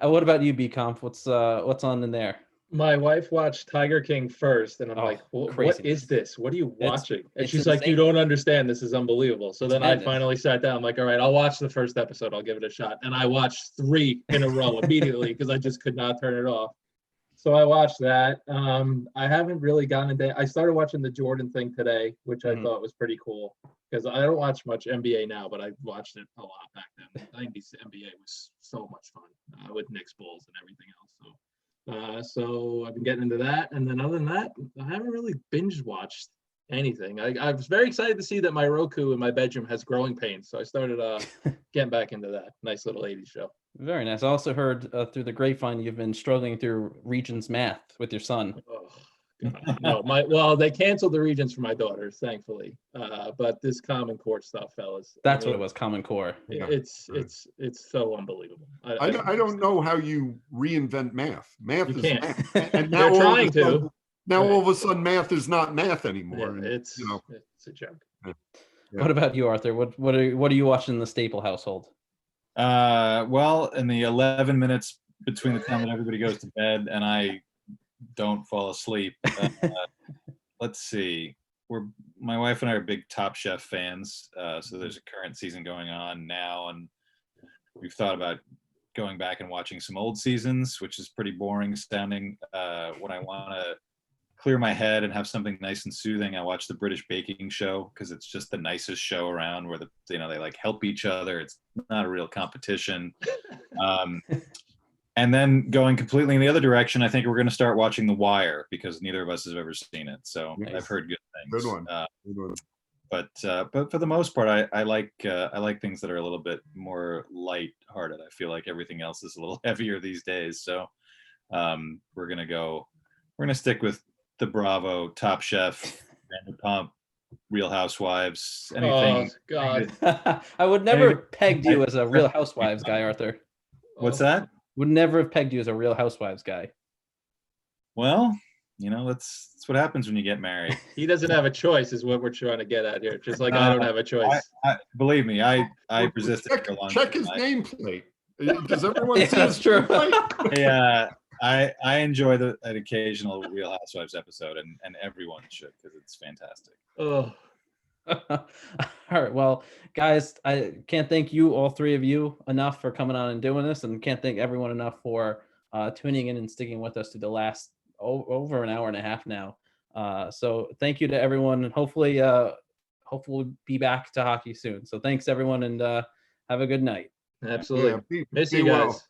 What about you, B-Comp? What's on in there? My wife watched Tiger King first, and I'm like, what is this? What are you watching? And she's like, you don't understand. This is unbelievable. So then I finally sat down. I'm like, all right, I'll watch the first episode. I'll give it a shot. And I watched 3 in a row immediately because I just could not turn it off. So I watched that. I haven't really gotten into. I started watching the Jordan thing today, which I thought was pretty cool, because I don't watch much NBA now, but I watched it a lot back then. I think the NBA was so much fun with Knicks, Bulls, and everything else. So I've been getting into that, and then other than that, I haven't really binge watched anything. I was very excited to see that my Roku in my bedroom has growing pains, so I started getting back into that. Nice little 80s show. Very nice. I also heard through the grapevine you've been struggling through Regents math with your son. Oh, God. No, they canceled the Regents for my daughters, thankfully. But this Common Core stuff, fellas. That's what it was, Common Core. It's so unbelievable. I don't know how you reinvent math. Math is math. And now they're trying to. Now all of a sudden math is not math anymore. Yeah, it's a joke. Yeah. What about you, Arthur? What are you watching in the Staple household? Well, in the 11 minutes between the time that everybody goes to bed and I don't fall asleep, let's see. My wife and I are big Top Chef fans, so there's a current season going on now, and we've thought about going back and watching some old seasons, which is pretty boring sounding. When I want to clear my head and have something nice and soothing, I watch the British Baking Show, because it's just the nicest show around, where they like help each other. It's not a real competition. And then going completely in the other direction, I think we're going to start watching The Wire, because neither of us has ever seen it. So nice. I've heard good things. Good one. Good one. But for the most part, I like things that are a little bit more light-hearted. I feel like everything else is a little heavier these days. So we're gonna stick with the Bravo, Top Chef, Vanderpump, Real Housewives, Oh anything. God. I would never Anything- have pegged you as a Real Housewives guy, Arthur. What's Oh. that? Would never have pegged you as a Real Housewives guy. Well, that's what happens when you get married. He doesn't have a choice, is what we're trying to get at here. Just like I don't have a choice. Believe me, I Well, resisted check, for a long check time. his nameplate. Does everyone Yeah, see that's his true. I enjoy an occasional Real Housewives episode, and everyone should, because it's fantastic. Oh, All right. Well, guys, I can't thank you, all three of you, enough for coming on and doing this, and can't thank everyone enough for tuning in and sticking with us to the last over an hour and a half now. So thank you to everyone, and hopefully we'll be back to hockey soon. So thanks everyone, and have a good night. absolutely. Yeah, Miss be you guys. well.